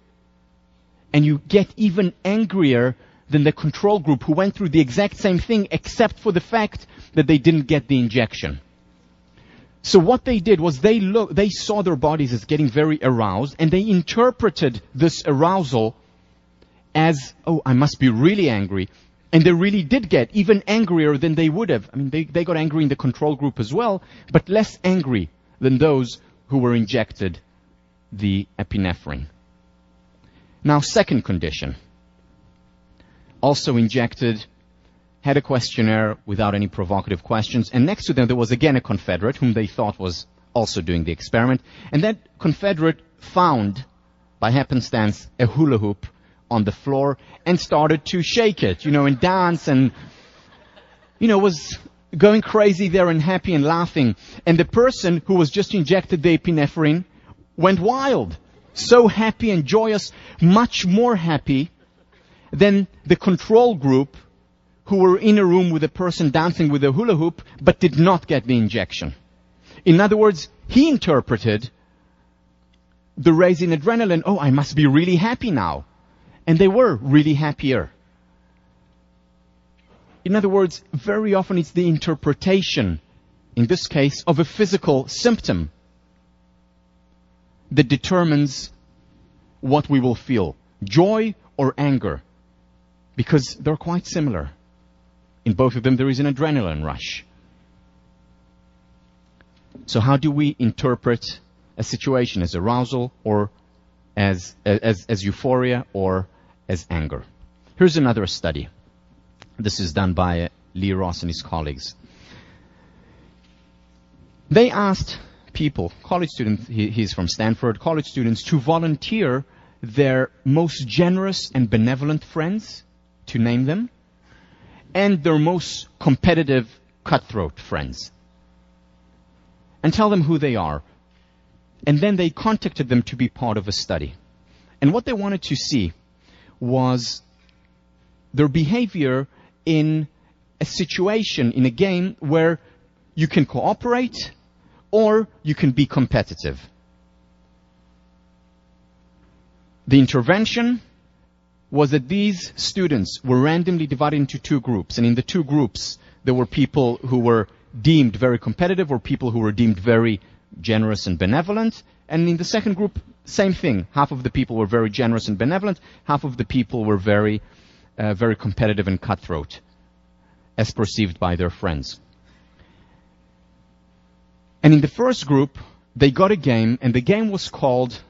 And you get even angrier than the control group who went through the exact same thing except for the fact that they didn't get the injection. So what they did was they saw their bodies as getting very aroused, and they interpreted this arousal as, oh, I must be really angry. And they really did get even angrier than they would have. I mean, they got angry in the control group as well, but less angry than those who were injected the epinephrine. Now, second condition. Also injected, had a questionnaire without any provocative questions, and next to them there was again a Confederate whom they thought was also doing the experiment. And that Confederate found, by happenstance, a hula hoop on the floor and started to shake it, and dance and, was going crazy there and happy and laughing. And the person who was just injected the epinephrine went wild. So happy and joyous, much more happy than the control group who were in a room with a person dancing with a hula hoop but did not get the injection. In other words, he interpreted the raise in adrenaline, oh, I must be really happy now. And they were really happier. In other words, very often it's the interpretation, in this case, of a physical symptom that determines what we will feel, joy or anger, because they're quite similar. In both of them, there is an adrenaline rush. So how do we interpret a situation as arousal or as euphoria or as anger? Here's another study. This is done by Lee Ross and his colleagues. They asked people, college students, he's from Stanford, college students, to volunteer their most generous and benevolent friends, to name them, and their most competitive, cutthroat friends, and tell them who they are. And then they contacted them to be part of a study. And what they wanted to see was their behavior in a situation, in a game, where you can cooperate or you can be competitive. The intervention was that these students were randomly divided into two groups. And in the two groups, there were people who were deemed very competitive or people who were deemed very generous and benevolent. And in the second group, same thing. Half of the people were very generous and benevolent. Half of the people were very competitive and cutthroat, as perceived by their friends. And in the first group, they got a game, and the game was called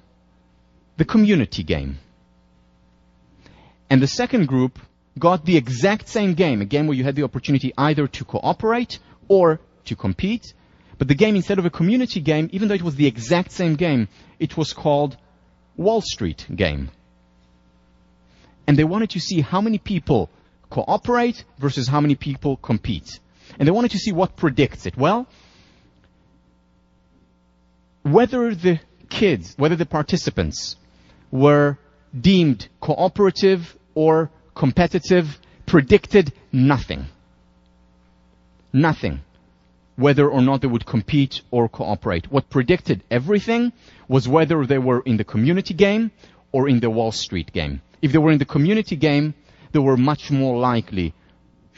the community game. And the second group got the exact same game, a game where you had the opportunity either to cooperate or to compete. But the game, instead of a community game, even though it was the exact same game, it was called Wall Street game. And they wanted to see how many people cooperate versus how many people compete. And they wanted to see what predicts it. Well, whether the participants were deemed cooperative or competitive predicted nothing. Nothing. Whether or not they would compete or cooperate. What predicted everything was whether they were in the community game or in the Wall Street game. If they were in the community game, they were much more likely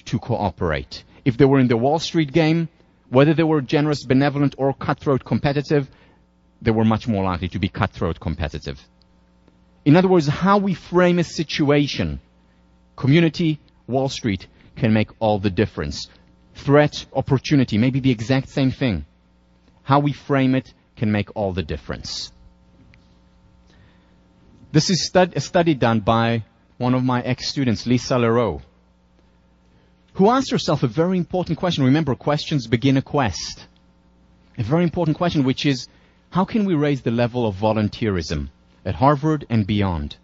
to cooperate. If they were in the Wall Street game, whether they were generous, benevolent, or cutthroat competitive, they were much more likely to be cutthroat competitive. In other words, how we frame a situation, community, Wall Street, can make all the difference. Threat, opportunity, maybe the exact same thing. How we frame it can make all the difference. This is a study done by one of my ex-students, Lisa Leroux, who asked herself a very important question. Remember, questions begin a quest. A very important question, which is, how can we raise the level of volunteerism at Harvard and beyond?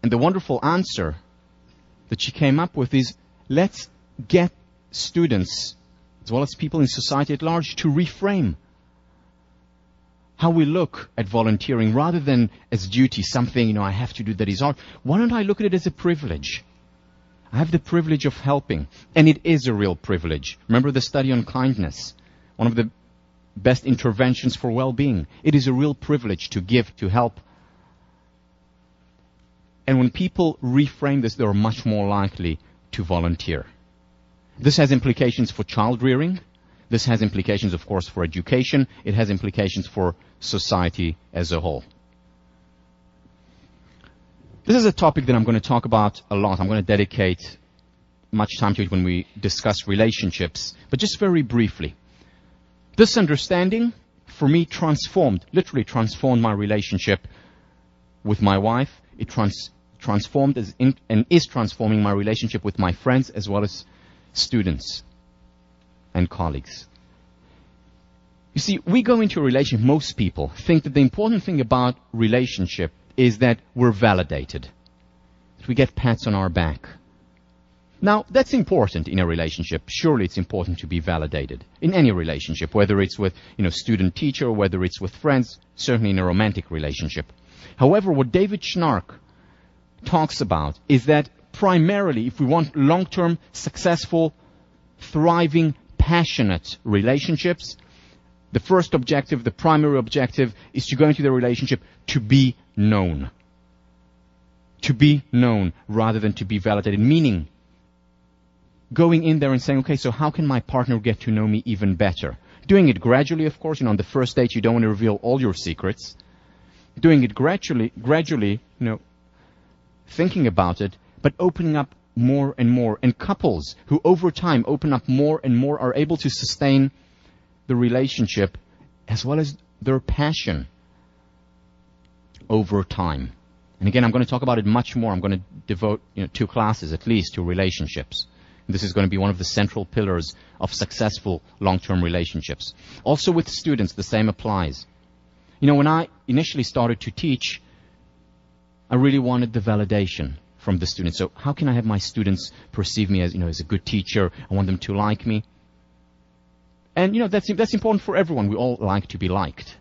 And the wonderful answer that she came up with is, let's get students, as well as people in society at large, to reframe how we look at volunteering rather than as duty, something, I have to do that is hard. Why don't I look at it as a privilege? I have the privilege of helping, and it is a real privilege. Remember the study on kindness, one of the best interventions for well-being. It is a real privilege to give, to help. And when people reframe this, they are much more likely to volunteer. This has implications for child rearing. This has implications, of course, for education. It has implications for society as a whole. This is a topic that I'm going to talk about a lot. I'm going to dedicate much time to it when we discuss relationships. But just very briefly, this understanding, for me, literally transformed my relationship with my wife. It transformed and is transforming my relationship with my friends as well as students and colleagues. You see, we go into a relationship, most people think that the important thing about relationship is that we're validated, that we get pats on our back. Now, that's important in a relationship. Surely it's important to be validated in any relationship, whether it's with, student-teacher, whether it's with friends, certainly in a romantic relationship. However, what David Schnark talks about is that primarily, if we want long-term, successful, thriving, passionate relationships, the first objective, the primary objective, is to go into the relationship to be known. To be known rather than to be validated, meaning going in there and saying, okay, so how can my partner get to know me even better? Doing it gradually, of course. On the first date, you don't want to reveal all your secrets. Doing it gradually, thinking about it, but opening up more and more. And couples who over time open up more and more are able to sustain the relationship as well as their passion over time. And again, I'm going to talk about it much more. I'm going to devote 2 classes at least to relationships. This is going to be one of the central pillars of successful long-term relationships. Also with students, the same applies. When I initially started to teach, I really wanted the validation from the students. So how can I have my students perceive me as a good teacher? I want them to like me. And, that's important for everyone. We all like to be liked.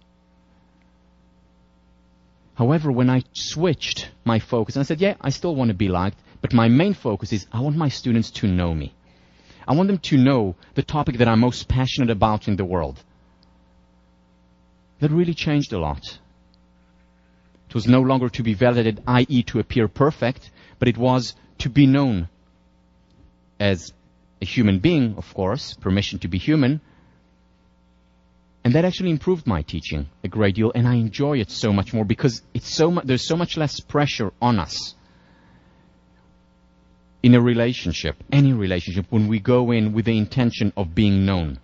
However, when I switched my focus, and I said, I still want to be liked, but my main focus is I want my students to know me. I want them to know the topic that I'm most passionate about in the world. That really changed a lot. It It was no longer to be validated, i.e. to appear perfect, but it was to be known as a human being, of course, permission to be human. And that actually improved my teaching a great deal, and I enjoy it so much more because there's so much less pressure on us in a relationship, any relationship, when we go in with the intention of being known,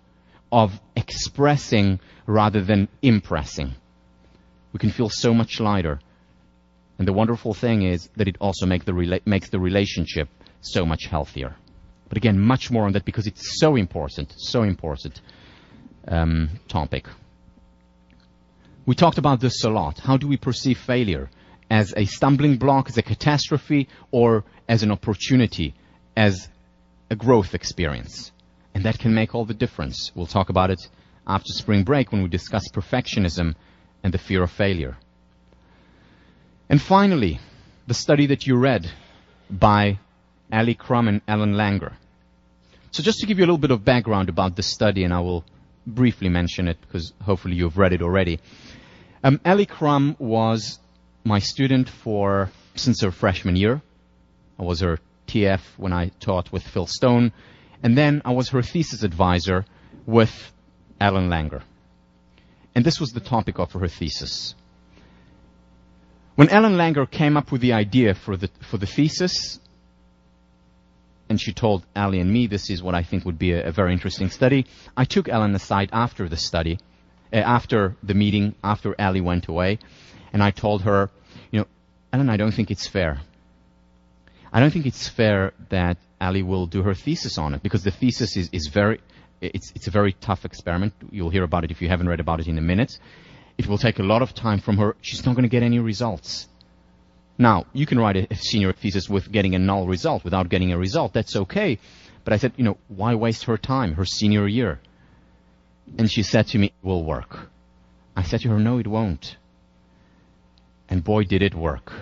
of expressing rather than impressing. We can feel so much lighter. And the wonderful thing is that it also makes the relationship so much healthier. But again, much more on that because it's so important topic. We talked about this a lot. How do we perceive failure? As a stumbling block, as a catastrophe, or as an opportunity, as a growth experience? And that can make all the difference. We'll talk about it after spring break when we discuss perfectionism and the fear of failure. And finally, the study that you read by Ali Crum and Alan Langer. So just to give you a little bit of background about this study, and I will briefly mention it because hopefully you've read it already. Ali Crum was my student since her freshman year. I was her TF when I taught with Phil Stone, and then I was her thesis advisor with Alan Langer. And this was the topic of her thesis. When Alan Langer came up with the idea for the thesis, and she told Ali and me, this is what I think would be a very interesting study, I took Alan aside after the study, after the meeting, after Ali went away, and I told her, Alan, I don't think it's fair. I don't think it's fair that Ali will do her thesis on it, because the thesis is it's a very tough experiment. You'll hear about it if you haven't read about it in a minute. It will take a lot of time from her. She's not going to get any results. Now, you can write a senior thesis with getting a null result, without getting a result. That's okay. But I said, why waste her time, her senior year? And she said to me, it will work. I said to her, no, it won't. And boy, did it work.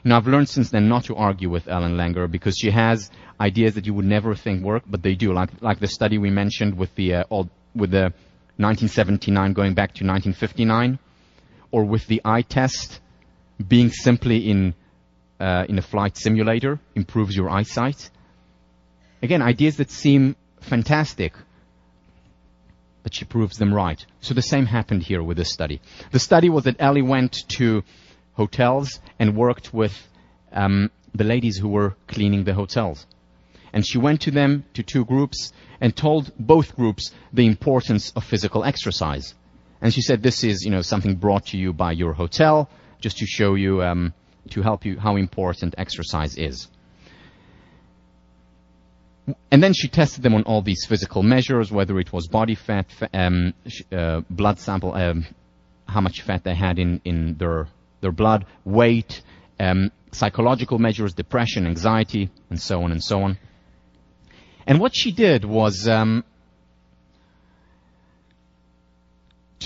I've learned since then not to argue with Alan Langer because she has ideas that you would never think work, but they do. Like the study we mentioned with the 1979 going back to 1959, or with the eye test being simply in a flight simulator improves your eyesight. Again, ideas that seem fantastic, but she proves them right. So the same happened here with this study. The study was that Ali went to hotels and worked with the ladies who were cleaning the hotels. And she went to them, to two groups, and told both groups the importance of physical exercise. And she said, this is, something brought to you by your hotel, just to show you, to help you how important exercise is. And then she tested them on all these physical measures, whether it was body fat, blood sample, how much fat they had in their blood, weight, psychological measures, depression, anxiety, and so on and so on. And what she did was, to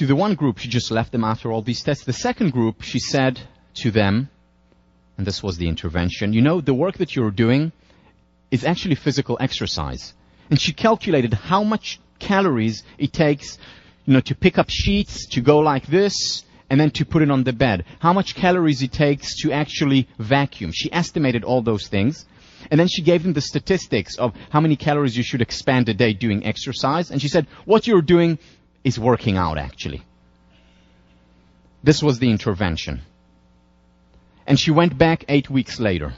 the one group, she just left them after all these tests. The second group, she said to them, and this was the intervention, the work that you're doing is actually physical exercise. And she calculated how much calories it takes, to pick up sheets, to go like this, and then to put it on the bed. How much calories it takes to actually vacuum. She estimated all those things. And then she gave them the statistics of how many calories you should expend a day doing exercise. And she said, what you're doing is working out, actually. This was the intervention. And she went back 8 weeks later.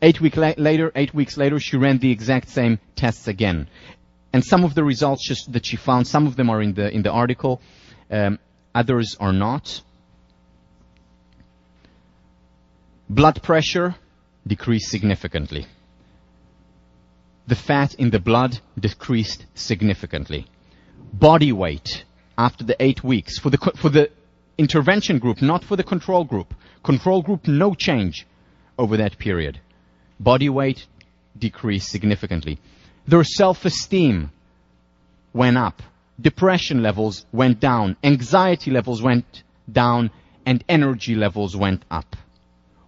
8 weeks later, she ran the exact same tests again. And some of the results that she found, some of them are in the article, others are not. Blood pressure decreased significantly. The fat in the blood decreased significantly. Body weight after the 8 weeks for the intervention group, not for the control group. Control group, no change over that period. Body weight decreased significantly. Their self-esteem went up. Depression levels went down. Anxiety levels went down. And energy levels went up.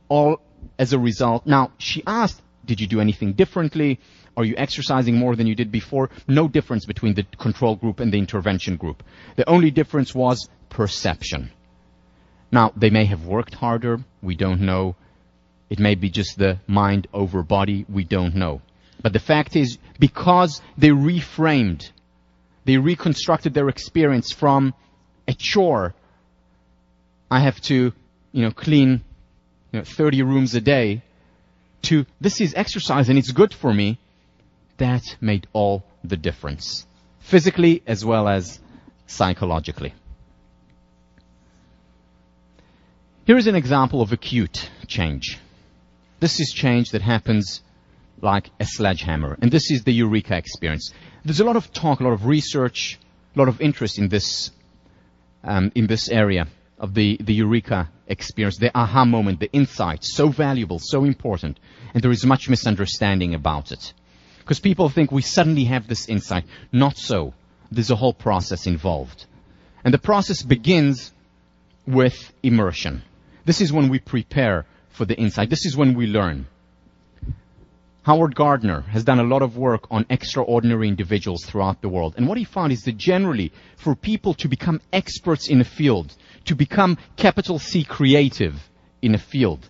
All as a result. Now, she asked, did you do anything differently? Are you exercising more than you did before? No difference between the control group and the intervention group. The only difference was perception. Now, they may have worked harder. We don't know. It may be just the mind over body. We don't know. But the fact is, because they reframed, they reconstructed their experience from a chore. I have to, clean 30 rooms a day, to this is exercise and it's good for me. That made all the difference, physically as well as psychologically. Here is an example of acute change. This is change that happens like a sledgehammer, and this is the eureka experience. There's a lot of talk, a lot of research, a lot of interest in this area of the eureka experience, the aha moment, the insight, so valuable, so important, and there is much misunderstanding about it. Because people think we suddenly have this insight. Not so. There's a whole process involved. And the process begins with immersion. This is when we prepare for the insight. This is when we learn. Howard Gardner has done a lot of work on extraordinary individuals throughout the world. And what he found is that generally, for people to become experts in a field, to become capital C creative in a field,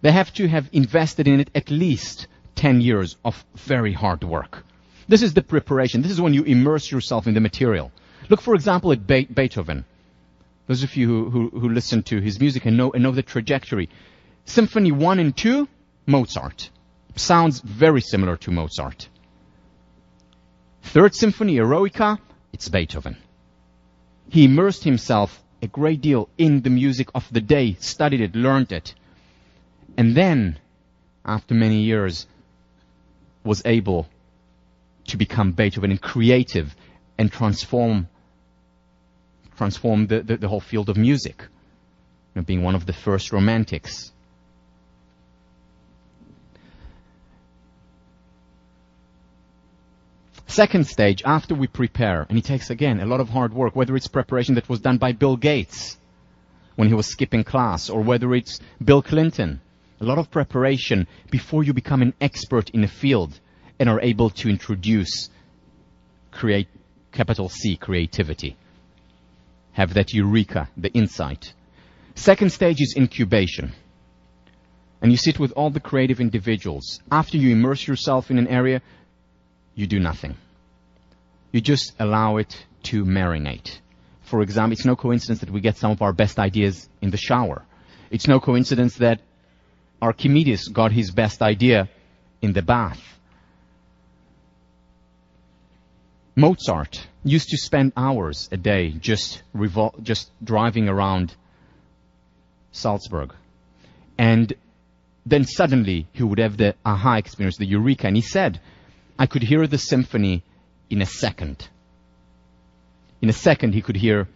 they have to have invested in it at least 10 years of very hard work. This is the preparation. This is when you immerse yourself in the material. Look, for example, at Beethoven. Those of you who listen to his music and know the trajectory. Symphony 1 and 2, Mozart. Sounds very similar to Mozart. Third Symphony, Eroica, it's Beethoven. He immersed himself a great deal in the music of the day, studied it, learned it. And then, after many years, was able to become Beethoven and creative and transform the whole field of music, being one of the first romantics. Second stage, after we prepare, and it takes, again, a lot of hard work, whether it's preparation that was done by Bill Gates when he was skipping class, or whether it's Bill Clinton, a lot of preparation before you become an expert in a field and are able to introduce, create capital C, creativity. Have that eureka, the insight. Second stage is incubation. And you sit with all the creative individuals. After you immerse yourself in an area, you do nothing. You just allow it to marinate. For example, it's no coincidence that we get some of our best ideas in the shower. It's no coincidence that Archimedes got his best idea in the bath. Mozart used to spend hours a day just driving around Salzburg. And then suddenly he would have the aha experience, the eureka. And he said, I could hear the symphony in a second. In a second he could hear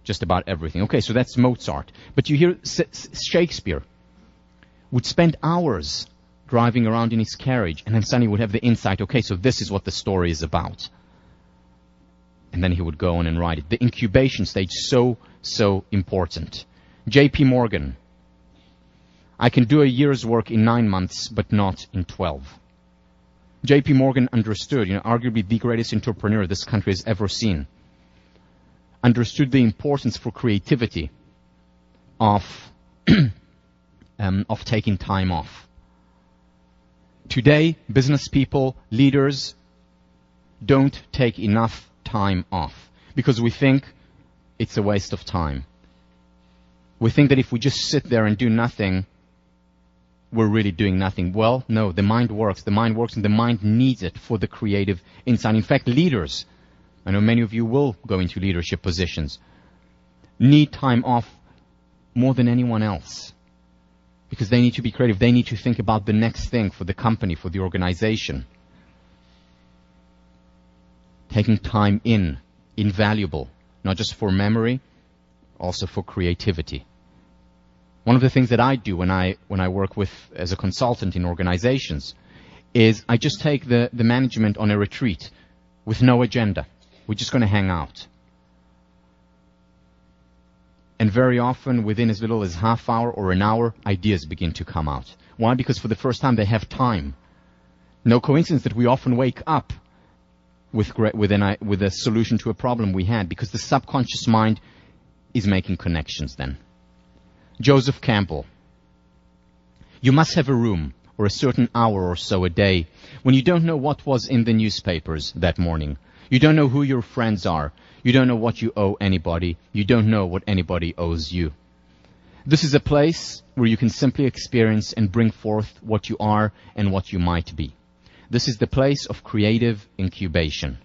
just about everything. Okay, so that's Mozart. But you hear Shakespeare would spend hours driving around in his carriage, and then suddenly would have the insight, okay, so this is what the story is about. And then he would go on and write it. The incubation stage, so important. J.P. Morgan. I can do a year's work in 9 months, but not in 12. J.P. Morgan understood, arguably the greatest entrepreneur this country has ever seen, understood the importance for creativity of taking time off. Today, business people, leaders, don't take enough time off because we think it's a waste of time. We think that if we just sit there and do nothing, we're really doing nothing. Well, no, the mind works. The mind works and the mind needs it for the creative insight. In fact, leaders, I know many of you will go into leadership positions, need time off more than anyone else because they need to be creative. They need to think about the next thing for the company, for the organization. Taking time invaluable, not just for memory, also for creativity. One of the things that I do when I work as a consultant in organizations is I just take the management on a retreat with no agenda. We're just going to hang out. And very often, within as little as half hour or an hour, ideas begin to come out. Why? Because for the first time they have time. No coincidence that we often wake up with a solution to a problem we had, because the subconscious mind is making connections then. Joseph Campbell. You must have a room or a certain hour or so a day when you don't know what was in the newspapers that morning. You don't know who your friends are. You don't know what you owe anybody. You don't know what anybody owes you. This is a place where you can simply experience and bring forth what you are and what you might be. This is the place of creative incubation.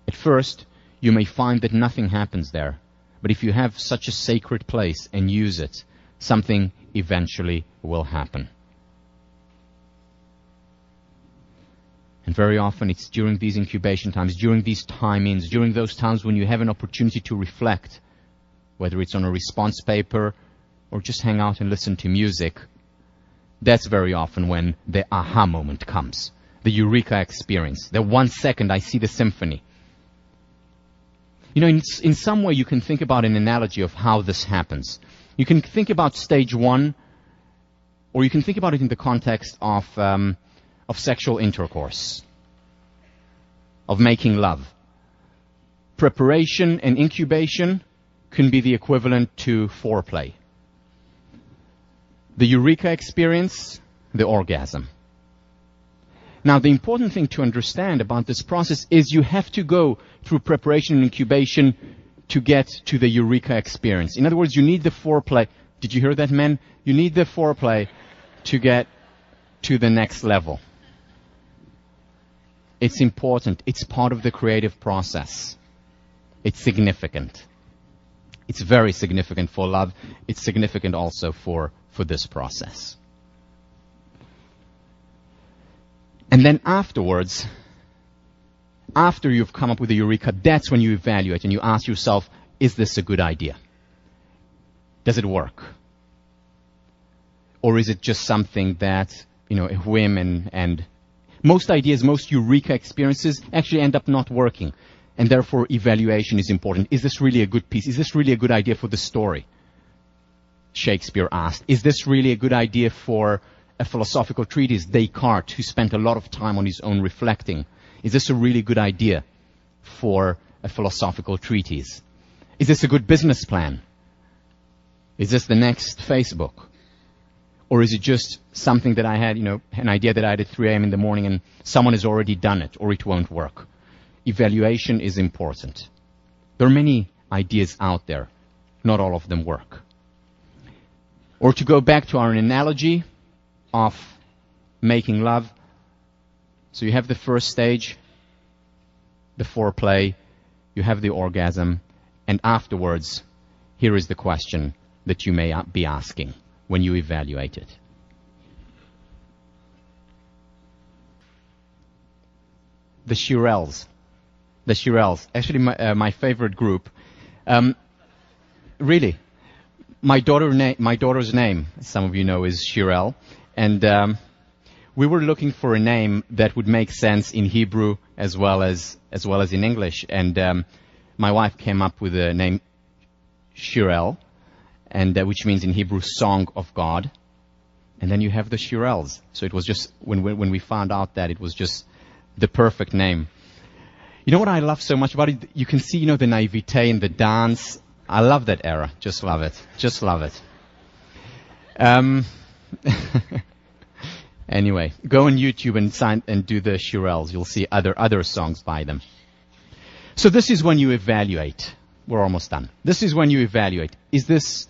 At first, you may find that nothing happens there, but if you have such a sacred place and use it, something eventually will happen. And very often it's during these incubation times, during these time-ins, during those times when you have an opportunity to reflect, whether it's on a response paper or just hang out and listen to music, that's very often when the aha moment comes, the eureka experience, the 1 second I see the symphony. You know, in some way you can think about an analogy of how this happens. You can think about stage 1, or you can think about it in the context of sexual intercourse, of making love. Preparation and incubation can be the equivalent to foreplay. The eureka experience, the orgasm. Now, the important thing to understand about this process is you have to go through preparation and incubation to get to the eureka experience. In other words, you need the foreplay. Did you hear that, men? You need the foreplay to get to the next level. It's important. It's part of the creative process. It's significant. It's very significant for love. It's significant also for this process. And then afterwards, after you've come up with the eureka, that's when you evaluate and you ask yourself, is this a good idea? Does it work? Or is it just something that, you know, a whim and most ideas, most eureka experiences actually end up not working. And therefore evaluation is important. Is this really a good piece? Is this really a good idea for the story? Shakespeare asked. Is this really a good idea for a philosophical treatise? Descartes, who spent a lot of time on his own reflecting. Is this a really good idea for a philosophical treatise? Is this a good business plan? Is this the next Facebook? Or is it just something that I had, you know, an idea that I had at 3 a.m. in the morning and someone has already done it, or it won't work? Evaluation is important. There are many ideas out there. Not all of them work. Or to go back to our analogy of making love. So you have the first stage, the foreplay, you have the orgasm, and afterwards, here is the question that you may be asking when you evaluate it. The Shirelles. The Shirelles. Actually, my favorite group. Really. My daughter's name, some of you know, is Shirelle. And we were looking for a name that would make sense in Hebrew as well as in English. And my wife came up with the name Shirelle, and which means in Hebrew, Song of God. And then you have the Shirelles. So it was just, when we found out that, it was just the perfect name. You know what I love so much about it? You can see, you know, the naivete in the dance. I love that era. Just love it. Just love it. Anyway, go on YouTube and do the Shirelles. You'll see other songs by them. So this is when you evaluate. We're almost done. This is when you evaluate. Is this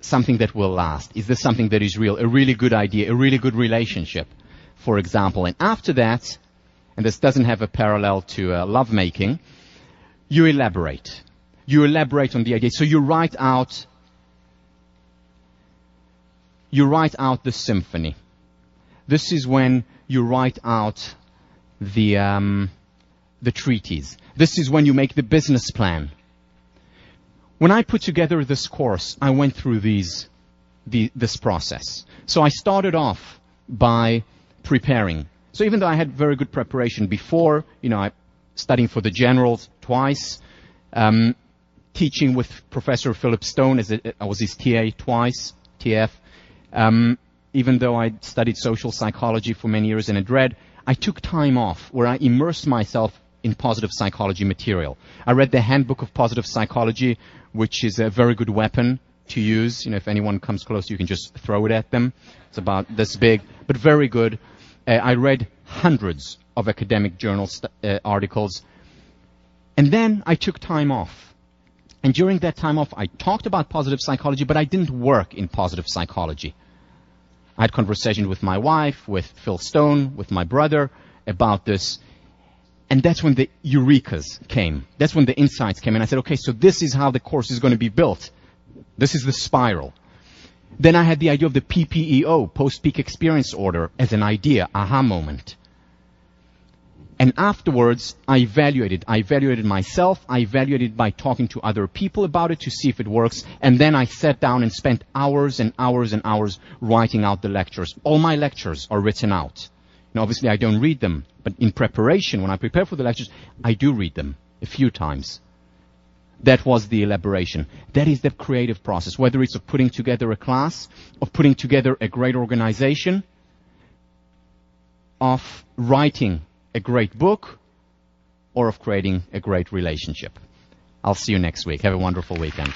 something that will last? Is this something that is real? A really good idea, a really good relationship, for example. And after that, and this doesn't have a parallel to lovemaking, you elaborate. You elaborate on the idea. So you write out the symphony. This is when you write out the treatise. This is when you make the business plan. When I put together this course, I went through this process. So I started off by preparing. So even though I had very good preparation before, you know, I studying for the generals twice, teaching with Professor Philip Stone, I was his TA twice, TF. Even though I studied social psychology for many years and had read, I took time off where I immersed myself in positive psychology material. I read the Handbook of Positive Psychology, which is a very good weapon to use. If anyone comes close, you can just throw it at them. It's about this big, but very good. I read hundreds of academic journal articles. And then I took time off. And during that time off, I talked about positive psychology, but I didn't work in positive psychology. I had conversations with my wife, with Phil Stone, with my brother about this. And that's when the eurekas came. That's when the insights came. And I said, okay, so this is how the course is going to be built. This is the spiral. Then I had the idea of the PPEO, Post-Peak Experience Order, as an idea, aha moment. And afterwards, I evaluated. I evaluated myself. I evaluated by talking to other people about it to see if it works. And then I sat down and spent hours and hours and hours writing out the lectures. All my lectures are written out. Now, obviously, I don't read them. But in preparation, when I prepare for the lectures, I do read them a few times. That was the elaboration. That is the creative process, whether it's of putting together a class, of putting together a great organization, of writing a great book, or of creating a great relationship. I'll see you next week. Have a wonderful weekend.